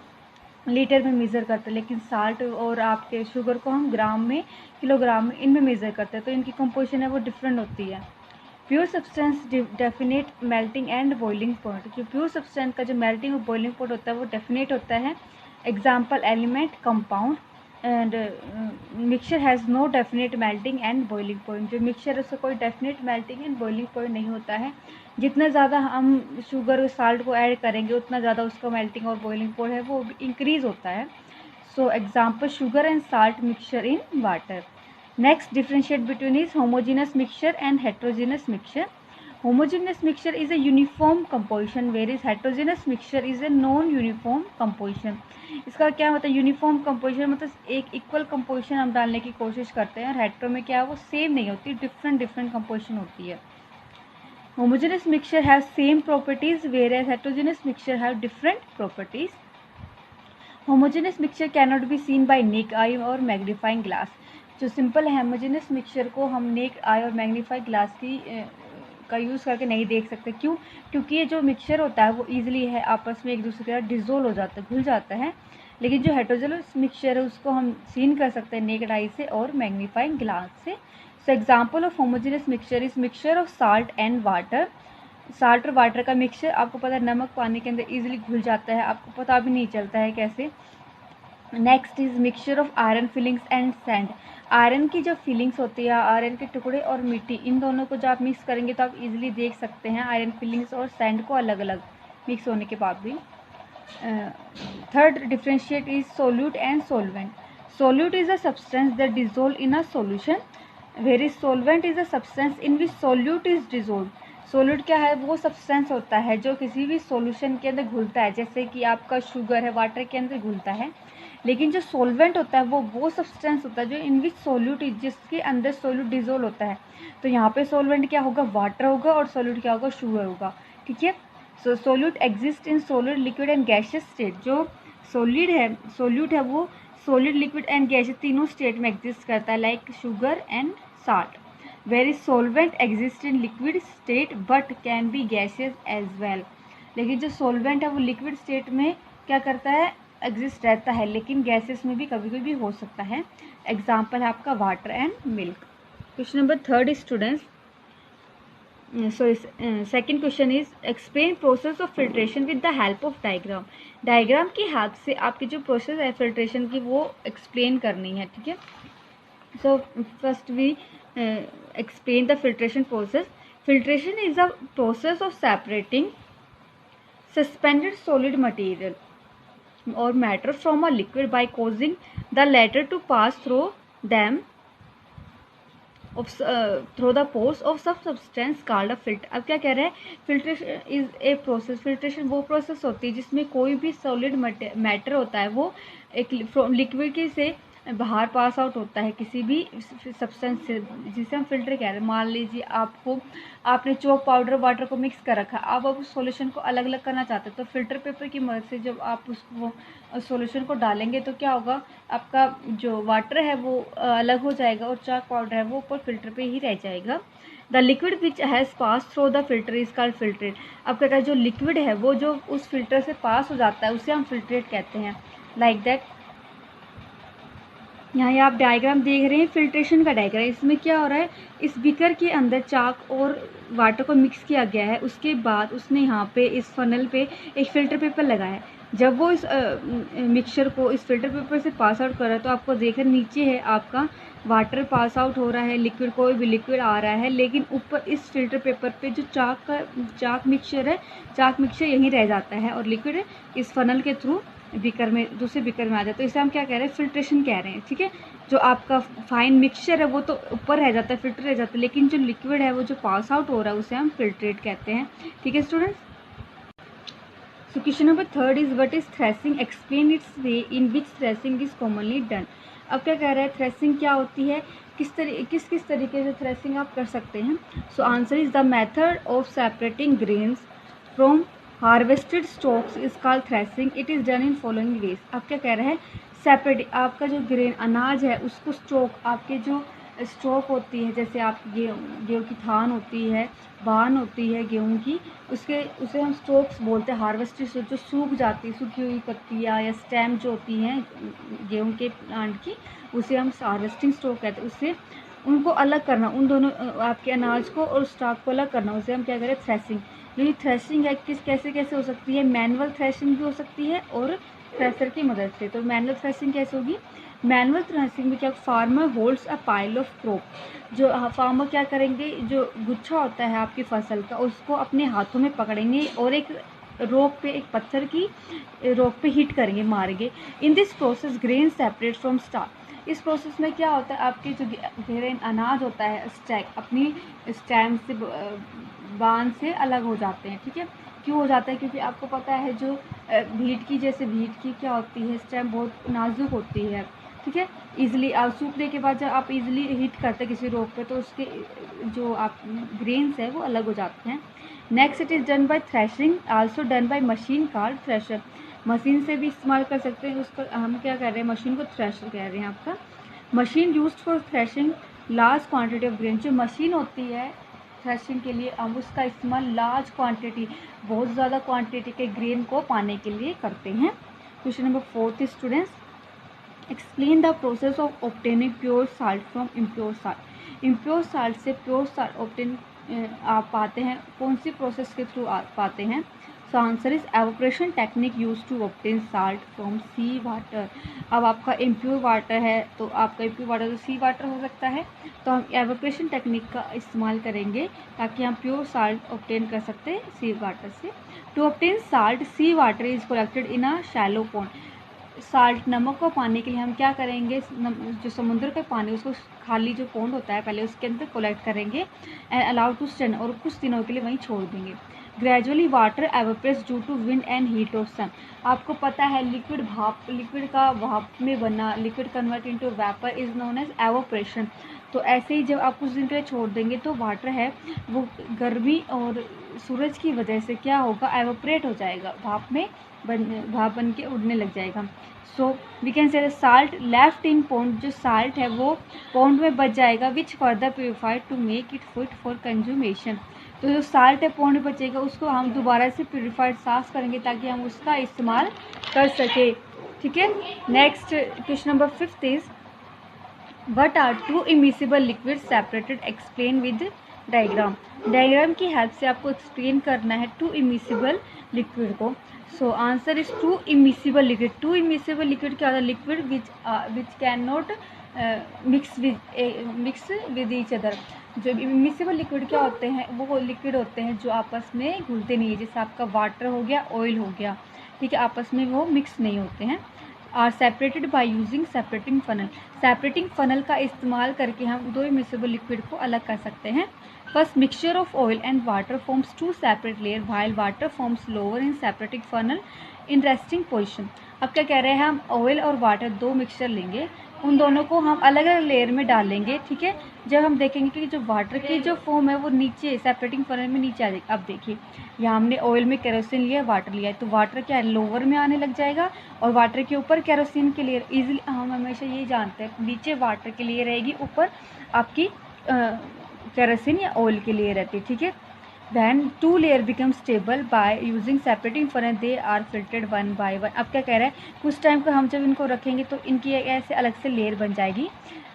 लीटर में मेज़र करते हैं, लेकिन साल्ट और आपके शुगर को हम ग्राम में, किलोग्राम में, इनमें मेज़र करते हैं. तो इनकी कंपोजिशन है वो डिफरेंट होती है. Pure substance definite melting and boiling point. जो प्योर सब्सटेंस का जो मेल्टिंग और बॉइलिंग पॉइंट होता है वो डेफिनेट होता है. Example element, compound. And mixture has no definite melting and boiling point. जो मिक्सचर है उसका कोई definite melting and boiling point नहीं होता है. जितना ज़्यादा हम शुगर और साल्ट को ऐड करेंगे उतना ज़्यादा उसका मेल्टिंग और बॉइलिंग पॉइंट है वो इंक्रीज़ होता है. So example sugar and salt mixture in water. Next differentiate between is homogeneous mixture and heterogeneous mixture. Homogeneous mixture is a uniform composition, whereas heterogeneous mixture is a non-uniform composition. इसका क्या होता है, uniform composition मतलब एक equal composition हम डालने की कोशिश करते हैं, और हेट्रो में क्या है वो सेम नहीं होती, डिफरेंट कंपोजिशन होती है. Homogeneous mixture have same properties, whereas heterogeneous mixture have different properties. Homogeneous mixture cannot be seen by naked eye or magnifying glass. जो सिंपल है homogeneous mixture को हम naked eye और magnifying glass का use करके नहीं देख सकते. क्यों? क्योंकि ये जो मिक्सचर होता है वो ईजिली है आपस में एक दूसरे के साथ डिज़ोल्व हो जाता है, घुल जाता है. लेकिन जो हेट्रोजेनस मिक्सचर है उसको हम सीन कर सकते हैं नेकेड आई से और मैग्नीफाइंग ग्लास से. So example of homogeneous mixture is mixture of salt and water. Salt और वाटर का मिक्सचर, आपको पता है नमक पानी के अंदर ईजिली घुल जाता है, आपको पता भी नहीं चलता है कैसे. Next is mixture of iron filings and sand. Iron की जो फीलिंग्स होती है, आयरन के टुकड़े और मिट्टी, इन दोनों को जब आप मिक्स करेंगे तो आप इजीली देख सकते हैं आयरन फीलिंग्स और सैंड को अलग अलग मिक्स होने के बाद भी. Third differentiate is solute and solvent. Solute is a substance that dissolve in a solution, where solvent is a substance in which solute is dissolve. Solute क्या है, वो सब्सटेंस होता है जो किसी भी सॉल्यूशन के अंदर घुलता है, जैसे कि आपका शुगर है वाटर के अंदर घुलता है. लेकिन जो सोलवेंट होता है वो सब्सटेंस होता है जो इन विच सोल्यूट, जिसके अंदर सोल्यूट डिजोल्व होता है. तो यहाँ पे सोलवेंट क्या होगा, वाटर होगा, और सोल्यूट क्या होगा, शुगर होगा. ठीक है. So solute exist in solid, liquid and gaseous state. जो सोल्यूट है वो सॉलिड, लिक्विड एंड गैसियस तीनों स्टेट में एग्जिस्ट करता है, like sugar and salt. Where is solvent exist in liquid state but can be gaseous as well. लेकिन जो solvent है वो लिक्विड स्टेट में क्या करता है, एग्जिस्ट रहता है, लेकिन गैसेस में भी कभी कभी हो सकता है. एग्जाम्पल है आपका water and milk. Question number 3 students, second question is explain process of filtration with the help of diagram. Diagram की हेल्प से आपकी जो प्रोसेस है फिल्ट्रेशन की वो एक्सप्लेन करनी है, ठीक है। So first we explain the filtration process. Filtration is a process of separating suspended solid material or matter from a liquid by causing the latter to pass through them through the pores of some substance called a filter। अब क्या कह रहे हैं, filtration is a process. Filtration वो process होती है जिसमें कोई भी सॉलिड मैटर होता है वो एक लिक्विड के से बाहर पास आउट होता है किसी भी सब्सटेंस से, जिसे हम फिल्टर कह रहे हैं। मान लीजिए आपने चॉक पाउडर वाटर को मिक्स कर रखा, अब उस सॉल्यूशन को अलग अलग करना चाहते हैं तो फिल्टर पेपर की मदद से जब आप उसको सॉल्यूशन को डालेंगे तो क्या होगा, आपका जो वाटर है वो अलग हो जाएगा और चॉक पाउडर है वो ऊपर फिल्टर पे ही रह जाएगा। The liquid which has pass through the filter is called filtrate. अब क्या कहते हैं, जो लिक्विड है वो जो उस फिल्टर से पास हो जाता है उसे हम फिल्ट्रेट कहते हैं। लाइक दैट यहाँ ये आप डायग्राम देख रहे हैं फिल्ट्रेशन का डायग्राम। इसमें क्या हो रहा है, इस बीकर के अंदर चाक और वाटर को मिक्स किया गया है, उसके बाद उसने यहाँ पे इस फनल पे एक फ़िल्टर पेपर लगाया है। जब वो इस मिक्सचर को इस फिल्टर पेपर से पास आउट कर रहा है तो आपको देखकर नीचे है आपका वाटर पास आउट हो रहा है, लिक्विड कोई भी लिक्विड आ रहा है, लेकिन ऊपर इस फिल्टर पेपर पे जो चाक मिक्सचर है, चाक मिक्सचर यहीं रह जाता है और लिक्विड इस फनल के थ्रू बीकर में दूसरे बीकर में आ जाता है। तो इसे हम क्या कह रहे हैं, फिल्ट्रेशन कह रहे हैं, ठीक है। जो आपका फाइन मिक्सचर है वो तो ऊपर रह जाता है, फिल्टर रह जाता है, लेकिन जो लिक्विड है वो जो पास आउट हो रहा है उसे हम फिल्ट्रेट कहते हैं, ठीक है students. So question number third is what is threshing, explain it's way in which threshing is commonly done. अब क्या कह रहा है, थ्रेसिंग क्या होती है, किस तरीके से थ्रेसिंग आप कर सकते हैं। So answer is the method of separating grains from harvested stocks is called threshing. It is done in following veg. अब क्या कह रहे हैं, सेपरेट आपका जो ग्रेन अनाज है उसको स्टॉक, आपके जो स्टॉक होती है, जैसे आप गेहूँ की थान होती है, बान होती है गेहूँ की, उसे हम स्टॉक्स बोलते हैं। हार्वेस्टेड जो सूख जाती है, सूखी हुई पत्तियाँ या स्टेम जो होती हैं गेहूँ के प्लांट की, उसे हम हार्वेस्टिंग स्टॉक कहते हैं। उससे उनको अलग करना, उन दोनों आपके अनाज को और स्टॉक को अलग करना, उसे हम क्या करें, थ्रेसिंग। ये थ्रेसिंग है कैसे हो सकती है, मैनुअल थ्रेसिंग भी हो सकती है और थ्रेसर की मदद से। तो मैनुअल थ्रेसिंग कैसे होगी, मैनुअल थ्रेसिंग में क्या, farmer holds a pile of crop. जो फार्मर क्या करेंगे, जो गुच्छा होता है आपकी फसल का उसको अपने हाथों में पकड़ेंगे और एक रोक पे, एक पत्थर की रोक पे हिट करेंगे, मारेंगे। In this process grain separate from starch. इस प्रोसेस में क्या होता है, आपके जो ग्रेन अनाज होता है स्टैक अपनी स्टैम से बांध से अलग हो जाते हैं, ठीक है। क्यों हो जाता है, क्योंकि आपको पता है जो भीट की क्या होती है, स्टेम बहुत नाजुक होती है, ठीक है। इजीली सूखने के बाद जब आप इजीली हिट करते हैं किसी रोक पे तो उसके जो आप ग्रेन्स है वो अलग हो जाते हैं। Next it is done by threshing, also done by machine called thresher. Machine से भी इस्तेमाल कर सकते हैं, उसको हम क्या कर रहे हैं, मशीन को थ्रेशर कह रहे हैं आपका। Machine used for threshing large quantity of grain. जो मशीन होती है थ्रेशिंग के लिए, हम उसका इस्तेमाल लार्ज क्वांटिटी, बहुत ज़्यादा क्वांटिटी के ग्रेन को पाने के लिए करते हैं। Question number fourth students, explain the process of obtaining pure salt from impure salt. Impure salt से प्योर साल्ट ऑब्टेन आप पाते हैं, कौन सी प्रोसेस के थ्रू आप पाते हैं। So answer is evaporation technique use to obtain salt from sea water. अब आपका इम्प्योर वाटर है तो आपका इम्प्योर वाटर तो सी वाटर हो सकता है, तो हम एवोपरेशन टेक्निक का इस्तेमाल करेंगे ताकि हम प्योर साल्ट ऑब्टेन कर सकते हैं सी वाटर से। To obtain salt sea water is collected in a shallow pond. Salt नमक को पाने के लिए हम क्या करेंगे, जो समुद्र का पानी उसको खाली जो पॉन्ड होता है पहले उसके अंदर कलेक्ट करेंगे एंड अलाउ टू स्टैंड, और कुछ दिनों के लिए वहीं छोड़ देंगे। Gradually water evaporates due to wind and heat of sun. आपको पता है लिक्विड का भाप में बना, liquid convert into vapour is known as evaporation. तो ऐसे ही जब आप कुछ दिन के लिए छोड़ देंगे तो वाटर है वो गर्मी और सूरज की वजह से क्या होगा, एवोपरेट हो जाएगा, भाप बन के उड़ने लग जाएगा। So we can say salt left in pond, जो साल्ट है वो पॉन्ड में बच जाएगा, which further purified to make it fit for consumption. तो जो साल्ट है पॉन्ड में बचेगा उसको हम दोबारा से प्योरीफाइड साफ करेंगे ताकि हम उसका इस्तेमाल कर सके, ठीक है। Next question number fifth is what are two immiscible liquid separated, explain with diagram की हेल्प से आपको एक्सप्लेन करना है टू इमिसिबल लिक्विड को। So answer is two immiscible liquid. Two immiscible liquid क्या होता है? Liquid which can not mix with each other. जो इमिसिबल लिक्विड क्या होते हैं? वो लिक्विड होते हैं जो आपस में घुलते नहीं है, जैसे आपका वाटर हो गया, ऑयल हो गया, ठीक है, आपस में वो मिक्स नहीं होते हैं। Are separated by using separating funnel. Separating funnel का इस्तेमाल करके हम दो इमिसिबल लिक्विड को अलग कर सकते हैं। First, mixture of oil and water forms two separate layer while water forms lower in separating funnel in resting position. अब क्या कह रहे हैं? हम ऑयल और वाटर दो मिक्सचर लेंगे, उन दोनों को हम अलग अलग लेयर में डालेंगे, ठीक है। जब हम देखेंगे कि जो वाटर की जो फॉर्म है वो नीचे सेपरेटिंग फनल में नीचे आ जाएगी। अब देखिए, यहाँ हमने ऑयल में केरोसिन लिया, वाटर लिया है, तो वाटर क्या है? लोअर में आने लग जाएगा और वाटर के ऊपर केरोसिन की लेयर। इजीली हम हमेशा ये जानते हैं, नीचे वाटर की लेयर रहेगी, ऊपर आपकी केरोसिन या ऑयल की लेयर रहती है, ठीक है। When two layer become stable by using separating funnel, they are filtered one by one। अब क्या कह रहा है? कुछ टाइम को हम जब इनको रखेंगे तो इनकी ऐसे अलग से लेयर बन जाएगी।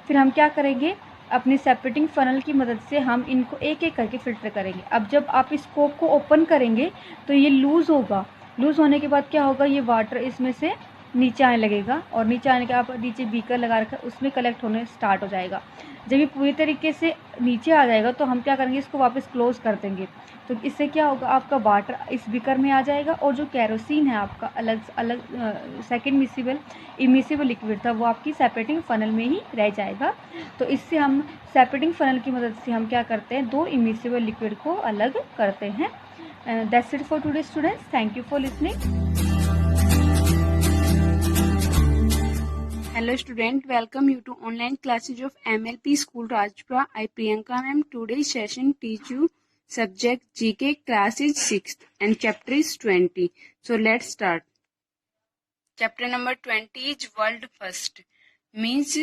फिर हम क्या करेंगे? अपनी सेपरेटिंग फनल की मदद से हम इनको एक एक करके फिल्टर करेंगे। अब जब आप इस स्कोप को ओपन करेंगे तो ये लूज़ होगा। लूज़ होने के बाद क्या होगा? ये वाटर इसमें से नीचे आने लगेगा और नीचे आने के आप नीचे बीकर लगा रखा है, उसमें कलेक्ट होने स्टार्ट हो जाएगा। जब ये पूरी तरीके से नीचे आ जाएगा तो हम क्या करेंगे? इसको वापस क्लोज कर देंगे। तो इससे क्या होगा? आपका वाटर इस बीकर में आ जाएगा और जो केरोसिन है आपका अलग अलग सेकेंड इमिसिबल लिक्विड था, वो आपकी सेपरेटिंग फनल में ही रह जाएगा। तो इससे हम सेपरेटिंग फनल की मदद से हम क्या करते हैं? दो इमिसिबल लिक्विड को अलग करते हैं। That's it for today students. Thank you for listening. Hello student, welcome you to online classes of MLP School Rajpura. I Priyanka ma'am. Today's session teach you subject GK class is 6th and chapter is 20. So let's start. Chapter number 20 is world first. Means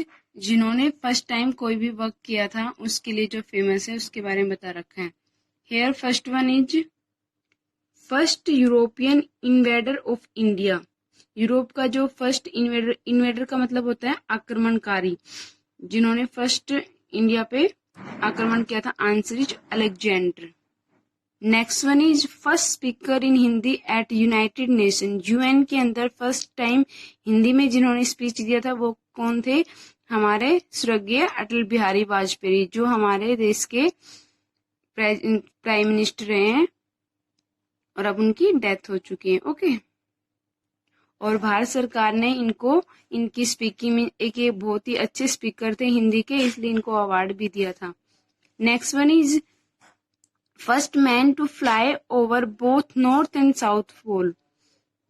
जिन्होंने first time कोई भी work किया था उसके लिए जो famous है उसके बारे में बता रखा है। Here first one is first European invader of India. Europe का जो फर्स्ट इन्वेडर का मतलब होता है आक्रमणकारी, जिन्होंने फर्स्ट इंडिया पे आक्रमण किया था, answer is Alexander. Next one is first speaker in Hindi at United Nation. UN के अंदर फर्स्ट टाइम हिंदी में जिन्होंने स्पीच दिया था वो कौन थे? हमारे स्वर्गीय अटल बिहारी वाजपेयी, जो हमारे देश के प्राइम मिनिस्टर रहे हैं और अब उनकी डेथ हो चुकी है। ओके, और भारत सरकार ने इनको इनकी स्पीकिंग में एक बहुत ही अच्छे स्पीकर थे हिंदी के, इसलिए इनको अवार्ड भी दिया था। Next one is first man to fly over both north and south pole.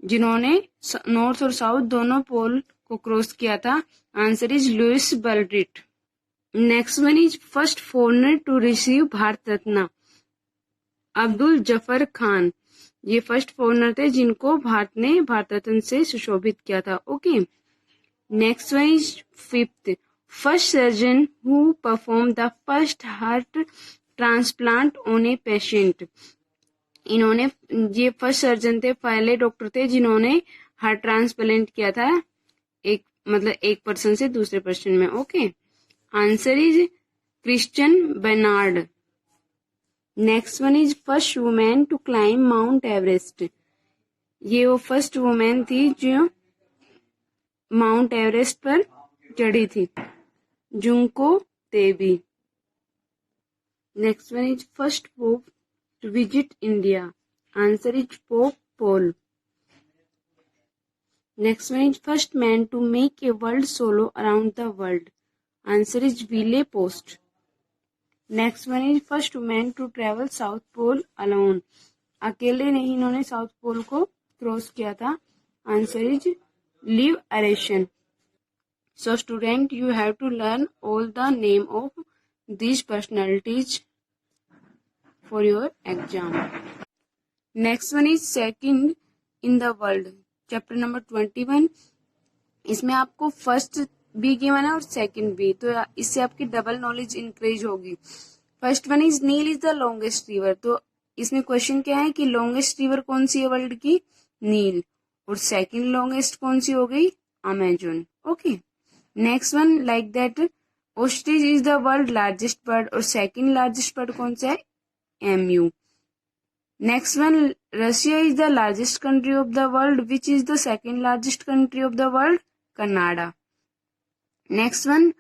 जिन्होंने नॉर्थ और साउथ दोनों पोल को क्रॉस किया था, answer is Louis Bertrand. Next one is first foreigner to receive Bharat Ratna. Abdul Zafar Khan, ये फर्स्ट फॉरेनर थे जिनको भारत ने भारत रत्न से सुशोभित किया था। Okay, next one is fifth first surgeon who perform the first heart transplant on a patient. इन्होंने, ये फर्स्ट सर्जन थे, पहले डॉक्टर थे जिन्होंने हार्ट ट्रांसप्लांट किया था एक पर्सन से दूसरे पर्सन में। Okay, answer is Christian Barnard. Next one is first women to climb Mount Everest. ये वो फर्स्ट वुमेन थी जो माउंट एवरेस्ट पर चढ़ी थी, Junko Tabei. Next one is first pope to visit India, answer is Pope Paul. Next one is first man to make a world solo around the world, answer is Wiley Post. Next one is first women to travel south pole alone. अकेले नहीं इन्होंने south pole को cross किया था, answer is Liv Arneson. So student, you have to learn all the name of these personalities for your exam. Next one is second in the world, chapter number 21. इसमें आपको first भी given है और second भी, तो इससे आपकी double knowledge increase होगी। First one is Nile is the longest river. तो इसमें क्वेश्चन क्या है कि लॉन्गेस्ट रिवर कौन सी है वर्ल्ड की? नील। और सेकंड लॉन्गेस्ट कौन सी हो गई? Amazon. Okay, next one like that ostrich is the world largest bird, और सेकंड लार्जेस्ट बर्ड कौन सा है? Emu. Next one, Russia is the largest country of the world, which is the second largest country of the world? Canada. Next one,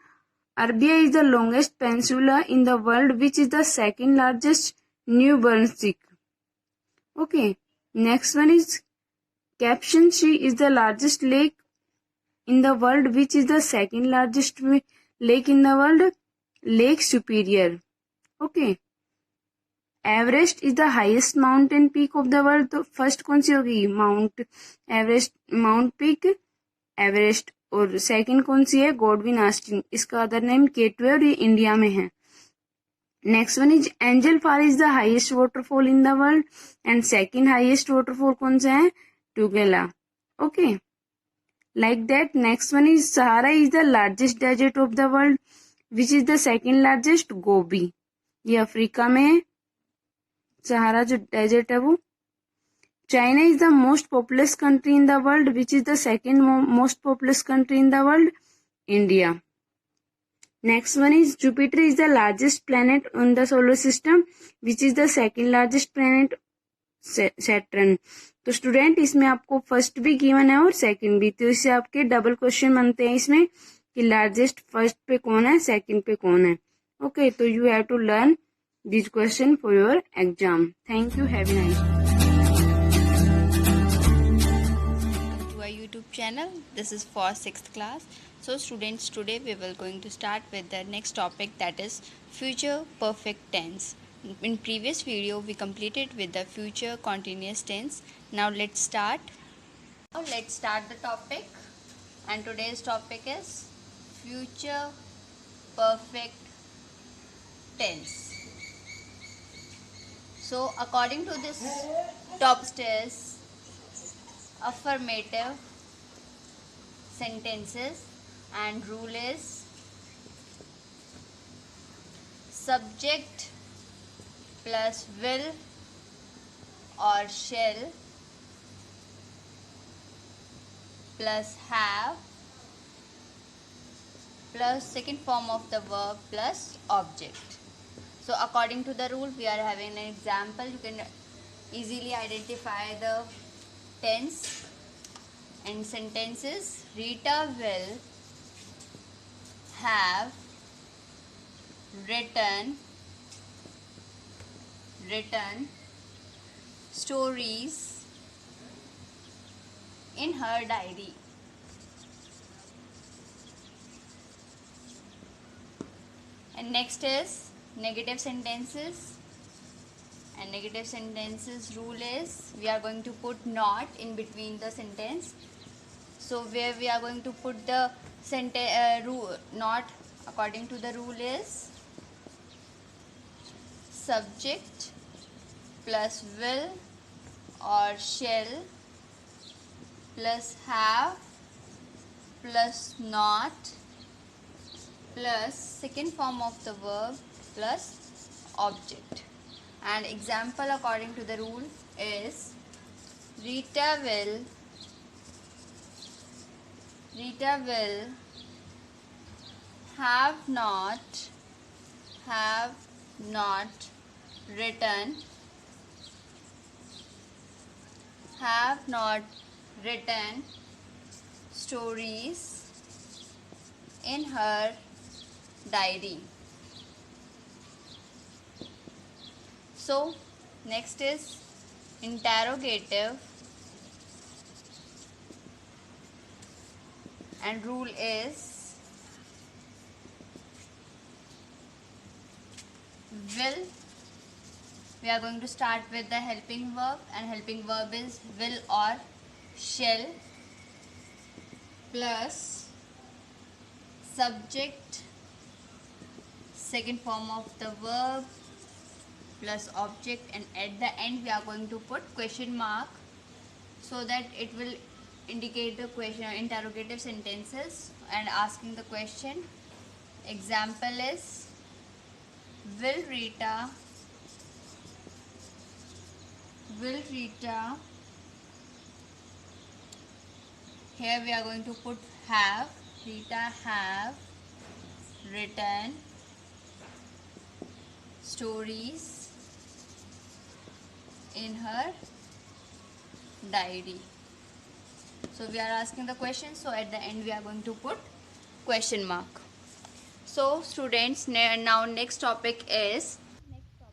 Arabia is the longest peninsula in the world, which is the second largest? New Brunswick. Okay. Next one is Caspian Sea is the largest lake in the world, which is the second largest lake in the world? Lake Superior. Okay. Everest is the highest mountain peak of the world. तो first कौन सी होगी? Mount Everest, Mount peak Everest. और second कौन सी है? Godwin Austen. इसका other name K2 और ये इंडिया में है। Next one is Angel Fall is the highest waterfall in the world, and second highest waterfall कौन सा है? Tugela. Okay, like that. Next one is Sahara is the largest desert of the world, which is the second largest? Gobi. ये Africa में है, सहारा जो desert है वो। China is the most populous country in the world, which is the second most populous country in the world? India. Next one is Jupiter is the largest planet on the solar system, which is the second largest planet? Saturn. तो student इसमें आपको first भी given है और second भी, तो इससे आपके डबल क्वेश्चन बनते हैं इसमें कि लार्जेस्ट फर्स्ट पे कौन है, सेकंड पे कौन है। ओके, तो you have to learn this question for your exam. Thank you, have a nice day. To our YouTube channel. This is for 6th class. So students, today we will going to start with the next topic, that is future perfect tense. In previous video we completed with the future continuous tense. Now let's start. Now let's start the topic, and today's topic is future perfect tense. So according to this top stairs affirmative sentences, and rule is subject plus will or shall plus have plus second form of the verb plus object. So according to the rule, we are having an example. You can easily identify the tense and sentences. Rita will have written stories in her diary. And next is negative sentences. And negative sentences rule is we are going to put not in between the sentence. So where we are going to put the not according to the rule is subject plus will or shall plus have plus not plus second form of the verb plus object. And example according to the rule is Rita will have not written stories in her diary. So next is interrogative, and rule is will. We are going to start with the helping verb, and helping verb is will or shall plus subject second form of the verb plus object, and at the end we are going to put question mark so that it will indicate the question, interrogative sentences, and asking the question. Example is will Rita here we are going to put have. Rita have written stories in her diary. So we are asking the question, so at the end we are going to put question mark. So students, now next topic is future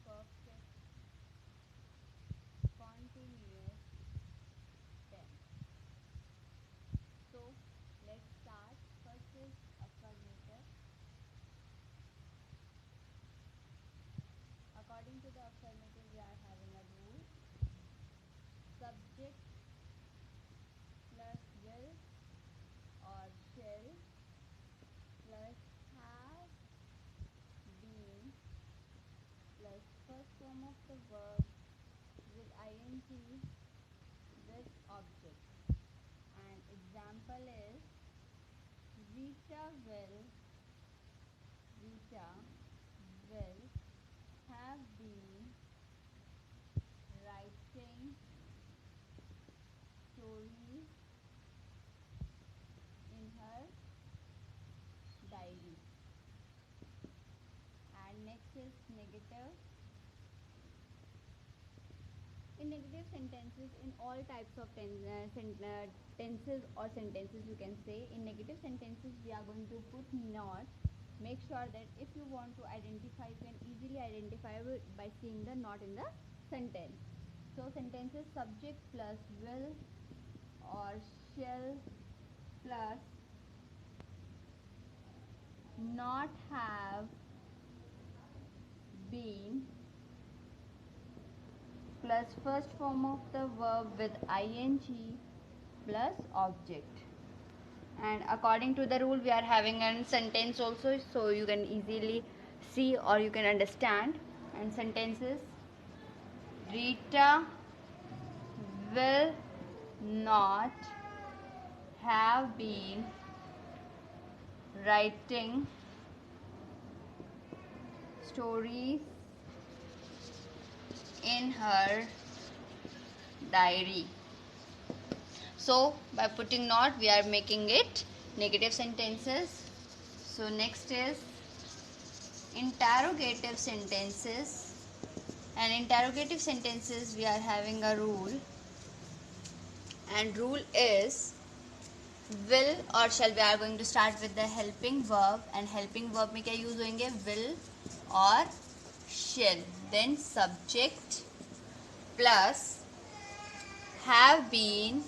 perfect continuous tense. So let's start. First is affirmative. According to the affirmative, we are having a rule: subject plus will or shall plus have been plus first form of the verb with ing with object. And example is Rita will have been writing stories in her diary. And next is negative. In negative sentences, in all types of tenses or sentences, you can say, in negative sentences we are going to put not. Make sure that if you want to identify, you can easily identify by seeing the not in the sentence. So sentences: subject plus will or shall plus not have been plus first form of the verb with ing plus object. And according to the rule, we are having a sentence also, so you can easily see or you can understand. And sentences: Rita will not have been writing stories in her diary. So by putting not, we are making it negative sentences. So next is interrogative sentences. And interrogative sentences, we are having a rule, and rule is will or shall. We are going to start with the helping verb, and helping verb में क्या use होंगे? Will or shall. Then subject plus have been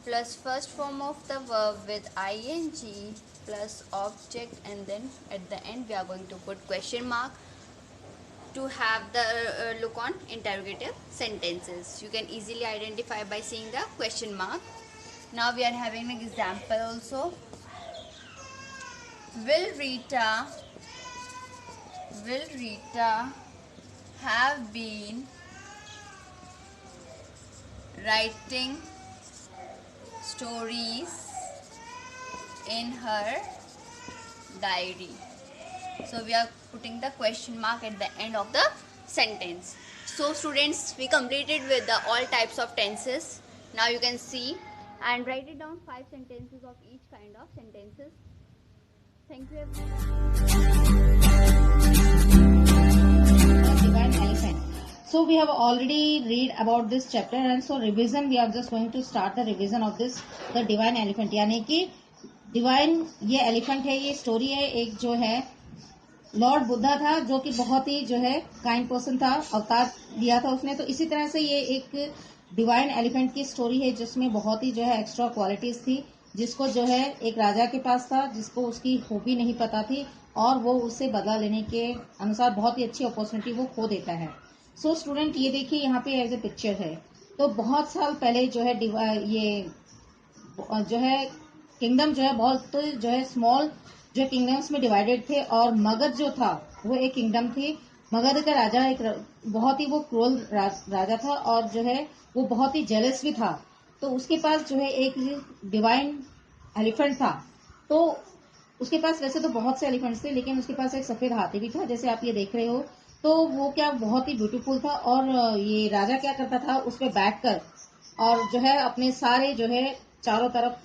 plus first form of the verb with ing plus object, and then at the end we are going to put question mark to have the look on interrogative sentences. You can easily identify by seeing the question mark. Now we are having an example also. Will Rita have been writing stories in her diary? So we are putting the question mark at the end of the sentence. So students, we completed with the all types of tenses. Now you can see and write it down 5 sentences of each kind of sentences. Thank you everyone. Divine elephant. So we have already read about this chapter, and so revision, we are just going to start the revision of this, the divine elephant. यानी कि divine ये elephant है, ये story है एक जो है Lord Buddha था, जो कि बहुत ही जो है काइंड पर्सन था, अवतार दिया था उसने. तो इसी तरह से ये एक डिवाइन एलिफेंट की स्टोरी है जिसमें बहुत ही जो है एक्स्ट्रा क्वालिटीज थी, जिसको जो है एक राजा के पास था, जिसको उसकी खूबी नहीं पता थी, और वो उससे बदला लेने के अनुसार बहुत ही अच्छी अपॉर्चुनिटी वो खो देता है. सो स्टूडेंट, ये देखिए यहाँ पे एज ए पिक्चर है. तो बहुत साल पहले जो है ये जो है किंगडम जो है बहुत जो है स्मॉल जो किंगडम्स में डिवाइडेड थे, और मगध जो था वो एक किंगडम थी. मगध का राजा एक बहुत ही वो क्रूअल राजा था, और जो है वो बहुत ही जेलस भी था. तो उसके पास जो है एक डिवाइन एलिफेंट था. तो उसके पास वैसे तो बहुत से एलिफेंट्स थे, लेकिन उसके पास एक सफेद हाथी भी था, जैसे आप ये देख रहे हो। तो वो क्या बहुत ही ब्यूटीफुल था, और ये राजा क्या करता था, उस पर बैठकर और जो है अपने सारे जो है चारों तरफ,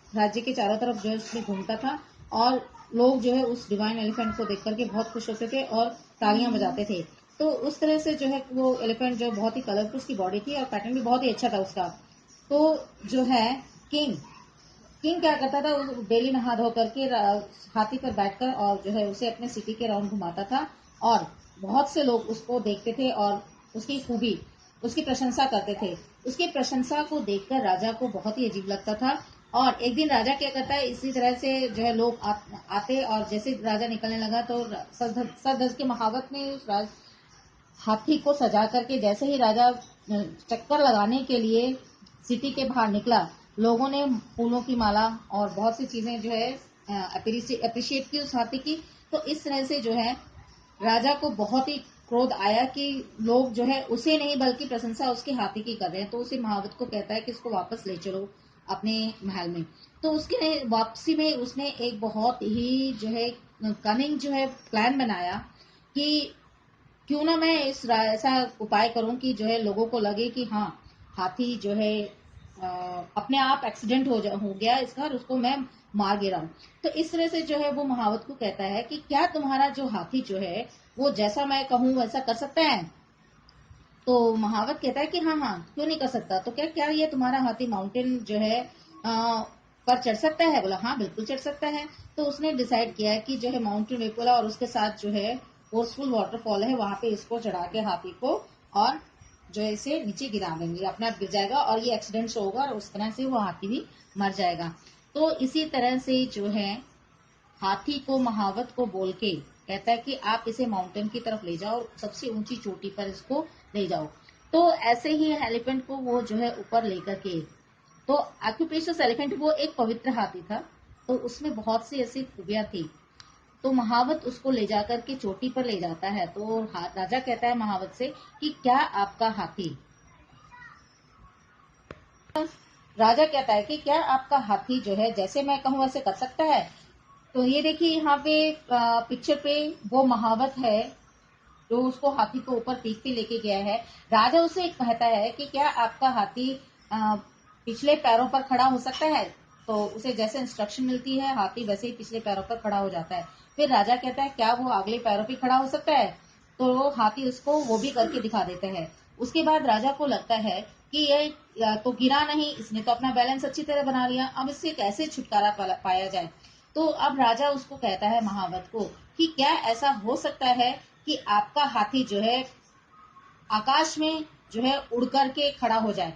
राज्य के चारों तरफ जो है उसमें घूमता था, और लोग जो है उस डिवाइन एलिफेंट को देख करके बहुत खुश होते थे और तालियां बजाते थे। तो उस तरह से जो है वो एलिफेंट जो बहुत ही कलरफुल उसकी बॉडी थी, और पैटर्न भी बहुत ही अच्छा था उसका। तो जो है किंग किंग क्या करता था, डेली नहा धो करके हाथी पर बैठकर और जो है उसे अपने सिटी के राउंड घुमाता था, और बहुत से लोग उसको देखते थे और उसकी खूबी, उसकी प्रशंसा करते थे। उसकी प्रशंसा को देखकर राजा को बहुत ही अजीब लगता था। और एक दिन राजा क्या करता है, इसी तरह से जो है लोग आते, और जैसे राजा निकलने लगा तो सर धज के महावत ने उस हाथी को सजा करके, जैसे ही राजा चक्कर लगाने के लिए सिटी के बाहर निकला, लोगों ने फूलों की माला और बहुत सी चीजें जो है अप्रिशिएट की उस हाथी की। तो इस तरह से जो है राजा को बहुत ही क्रोध आया कि लोग जो है उसे नहीं बल्कि प्रशंसा उसके हाथी की कर रहे हैं। तो उसे महावत को कहता है कि इसको वापस ले चलो अपने महल में। तो उसके वापसी में उसने एक बहुत ही जो है कनिंग जो है प्लान बनाया कि क्यों ना मैं ऐसा उपाय करूं कि जो है लोगों को लगे कि हाँ, हाथी जो है अपने आप एक्सीडेंट हो गया इसका, और उसको मैं मार गिरा हूं। तो इस तरह से जो है वो महावत को कहता है कि क्या तुम्हारा जो हाथी जो है वो जैसा मैं कहूं वैसा कर सकता है। तो महावत कहता है कि हाँ हाँ, क्यों नहीं कर सकता। तो क्या क्या ये तुम्हारा हाथी माउंटेन जो है पर चढ़ सकता है। बोला हाँ, बिल्कुल चढ़ सकता है। तो उसने डिसाइड किया है कि जो है माउंटेन वेपुला और उसके साथ जो है फोर्सफुल वाटरफॉल है, वहां पे इसको चढ़ा के हाथी को और जो है इसे नीचे गिरा देंगे, अपने आप गिर जाएगा और ये एक्सीडेंट होगा, और उस तरह से वो हाथी भी मर जाएगा। तो इसी तरह से जो है हाथी को महावत को बोल के कहता है कि आप इसे माउंटेन की तरफ ले जाओ, सबसे ऊंची चोटी पर इसको ले जाओ। तो ऐसे ही एलिफेंट को वो जो है ऊपर लेकर के, तो ऑक्यूपेशियस एलिफेंट वो एक पवित्र हाथी था, तो उसमें बहुत सी ऐसी खूबियां थी। तो महावत उसको ले जाकर के चोटी पर ले जाता है। तो राजा कहता है महावत से कि क्या आपका हाथी, राजा कहता है कि क्या आपका हाथी जो है जैसे मैं कहूं वैसे कर सकता है। तो ये देखिए यहाँ पे पिक्चर पे वो महावत है जो उसको हाथी को ऊपर पीक पे लेके गया है। राजा उसे कहता है कि क्या आपका हाथी पिछले पैरों पर खड़ा हो सकता है। तो उसे जैसे इंस्ट्रक्शन मिलती है हाथी वैसे ही पिछले पैरों पर खड़ा हो जाता है। फिर राजा कहता है क्या वो अगले पैरों पर खड़ा हो सकता है। तो हाथी उसको वो भी करके दिखा देता है। उसके बाद राजा को लगता है कि ये तो गिरा नहीं, इसने तो अपना बैलेंस अच्छी तरह बना लिया, अब इससे कैसे छुटकारा पाया जाए। तो अब राजा उसको कहता है महावत को कि क्या ऐसा हो सकता है कि आपका हाथी जो है आकाश में जो है उड़ करके खड़ा हो जाए।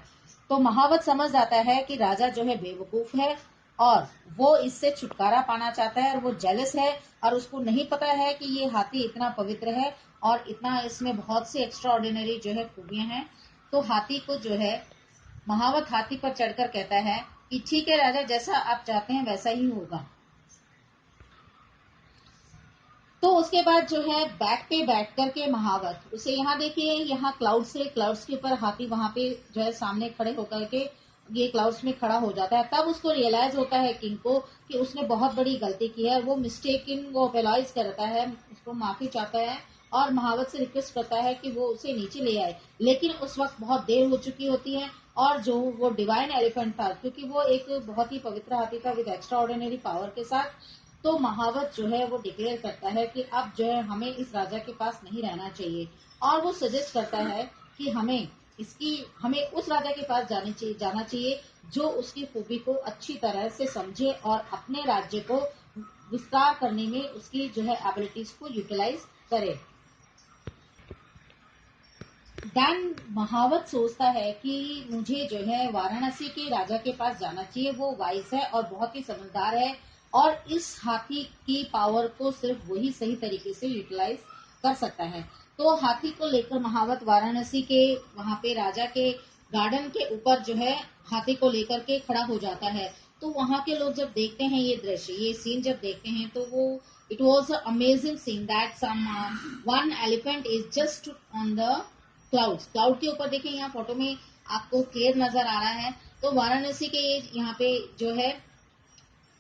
तो महावत समझ जाता है कि राजा जो है बेवकूफ है और वो इससे छुटकारा पाना चाहता है, और वो जेलस है, और उसको नहीं पता है कि ये हाथी इतना पवित्र है और इतना इसमें बहुत सी एक्स्ट्रा ऑर्डिनरी जो है खूबियां हैं। तो हाथी को जो है महावत हाथी पर चढ़कर कहता है कि ठीक है राजा, जैसा आप चाहते हैं वैसा ही होगा। तो उसके बाद जो है बैक पे बैठ करके महावत उसे, यहाँ देखिए यहाँ क्लाउड्स है, क्लाउड्स के ऊपर हाथी वहां पे जो है सामने खड़े होकर के ये क्लाउड्स में खड़ा हो जाता है। तब उसको रियलाइज होता है किंग को कि उसने बहुत बड़ी गलती की है। वो मिस्टेकिंग वो रियलाइज करता है, उसको माफी चाहता है और महावत से रिक्वेस्ट करता है कि वो उसे नीचे ले आए। लेकिन उस वक्त बहुत देर हो चुकी होती है, और जो वो डिवाइन एलिफेंट था, क्योंकि वो एक बहुत ही पवित्र हाथी था विद एक्स्ट्रा ऑर्डिनरी पावर के साथ, तो महावत जो है वो डिक्लेयर करता है कि अब जो है हमें इस राजा के पास नहीं रहना चाहिए, और वो सजेस्ट करता है कि हमें उस राजा के पास जाना चाहिए जो उसकी खूबी को अच्छी तरह से समझे और अपने राज्य को विस्तार करने में उसकी जो है एबिलिटीज को यूटिलाइज करे। देन महावत सोचता है कि मुझे जो है वाराणसी के राजा के पास जाना चाहिए, वो वाइस है और बहुत ही समझदार है, और इस हाथी की पावर को सिर्फ वही सही तरीके से यूटिलाइज कर सकता है। तो हाथी को लेकर महावत वाराणसी के वहां पे राजा के गार्डन के ऊपर जो है हाथी को लेकर के खड़ा हो जाता है। तो वहां के लोग जब देखते हैं ये दृश्य, ये सीन जब देखते हैं, तो वो it was amazing scene that some one elephant is just on the cloud के ऊपर। देखिए यहाँ फोटो में आपको क्लियर नजर आ रहा है। तो वाराणसी के ये यहाँ पे जो है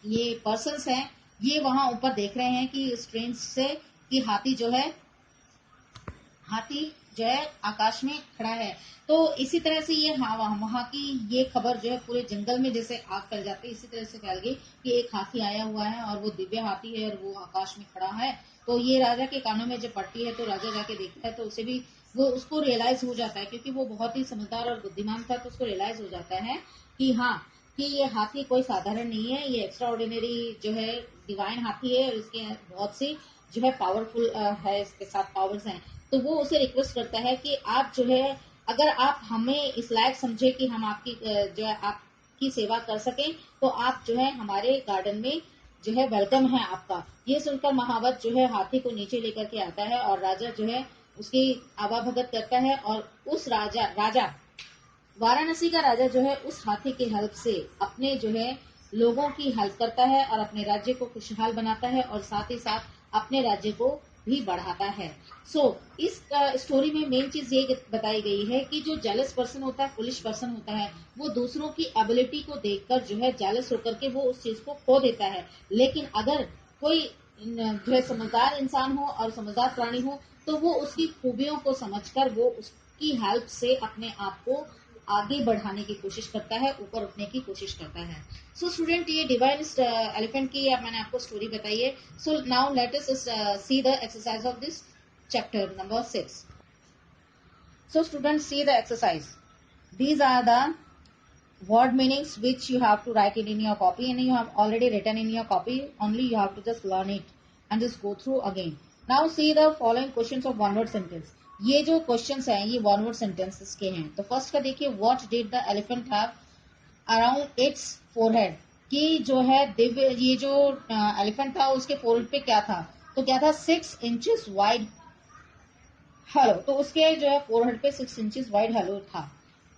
ये पर्सन्स हैं, ये वहां ऊपर देख रहे हैं कि इस ट्रेन से कि हाथी जो है आकाश में खड़ा है। तो इसी तरह से ये वहां की ये खबर जो है पूरे जंगल में जैसे आग फैल जाती है, इसी तरह से फैल गई कि एक हाथी आया हुआ है और वो दिव्य हाथी है और वो आकाश में खड़ा है। तो ये राजा के कानों में जब पड़ती है तो राजा जाके देखता है तो उसे भी वो उसको रियलाइज हो जाता है, क्योंकि वो बहुत ही समझदार और बुद्धिमान था, तो उसको रियलाइज हो जाता है कि हाँ, कि ये हाथी कोई साधारण नहीं है, ये एक्स्ट्रा ऑर्डिनरी जो है डिवाइन हाथी है और इसके बहुत सी जो है पावरफुल है, इसके साथ पावर्स हैं। तो वो उसे रिक्वेस्ट करता है कि आप जो है, अगर आप हमें इस लायक समझे कि हम आपकी जो है आपकी सेवा कर सकें, तो आप जो है हमारे गार्डन में जो है वेलकम है आपका। ये सुनकर महावत जो है हाथी को नीचे लेकर के आता है और राजा जो है उसकी आवाभगत करता है और उस राजा वाराणसी का राजा जो है उस हाथी की हेल्प से अपने जो है लोगों की हेल्प करता है और अपने राज्य को खुशहाल बनाता है और साथ ही साथ अपने राज्य को भी बढ़ाता है। इस स्टोरी में मेन चीज ये बताई गई है कि जो जेलस पर्सन होता है, फुलिश पर्सन होता है, वो दूसरों की एबिलिटी को देखकर जो है जेलस होकर के वो उस चीज को खो देता है। लेकिन अगर कोई जो है समझदार इंसान हो और समझदार प्राणी हो, तो वो उसकी खूबियों को समझकर वो उसकी हेल्प से अपने आप को आगे बढ़ाने की कोशिश करता है, ऊपर उठने की कोशिश करता है। सो स्टूडेंट, ये डिवाइन एलिफेंट की मैंने आपको स्टोरी बताई है। So now let us see the exercise of this chapter number 6. So students, see the exercise. These are the word meanings which you have to write it in your copy, and you have already written in your copy. Only you have to just learn it and just go through again. Now see the following questions of one word sentence. ये जो questions हैं ये one word sentences के हैं। तो first का देखिए, what did the elephant have around its forehead, कि जो है दिव्य ये जो एलिफेंट था उसके फोरहेड पे क्या था, तो क्या था 6 इंचेस वाइड हेलो, तो उसके जो है फोरहेड पे 6 इंचेस वाइड हेलो था।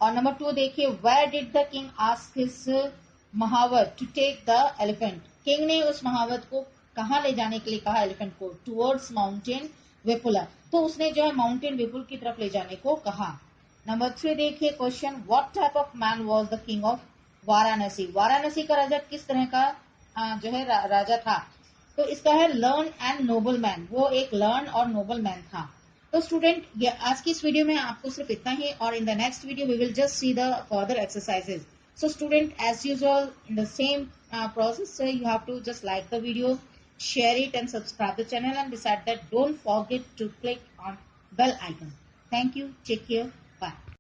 और नंबर 2 देखिए, where did the king ask his mahout to take the elephant, king ने उस महावत को कहाँ ले जाने के लिए कहा एलिफेंट को, टुवर्ड्स माउंटेन विपुला, तो उसने जो है माउंटेन विपुल की तरफ ले जाने को कहा। नंबर 3 देखिए question, what type of man was the king of Varanasi, Varanasi का राजा किस तरह का जो है राजा था, तो इसका है लर्न एंड नोबल मैन, वो एक लर्न और नोबल मैन था। तो स्टूडेंट, आज की इस वीडियो में आपको सिर्फ इतना ही, और in the next video we will just see the further exercises. So student, as usual in the same process, so you have to just like the video, share it and subscribe the channel, and beside that don't forget to click on bell icon. Thank you. Take care.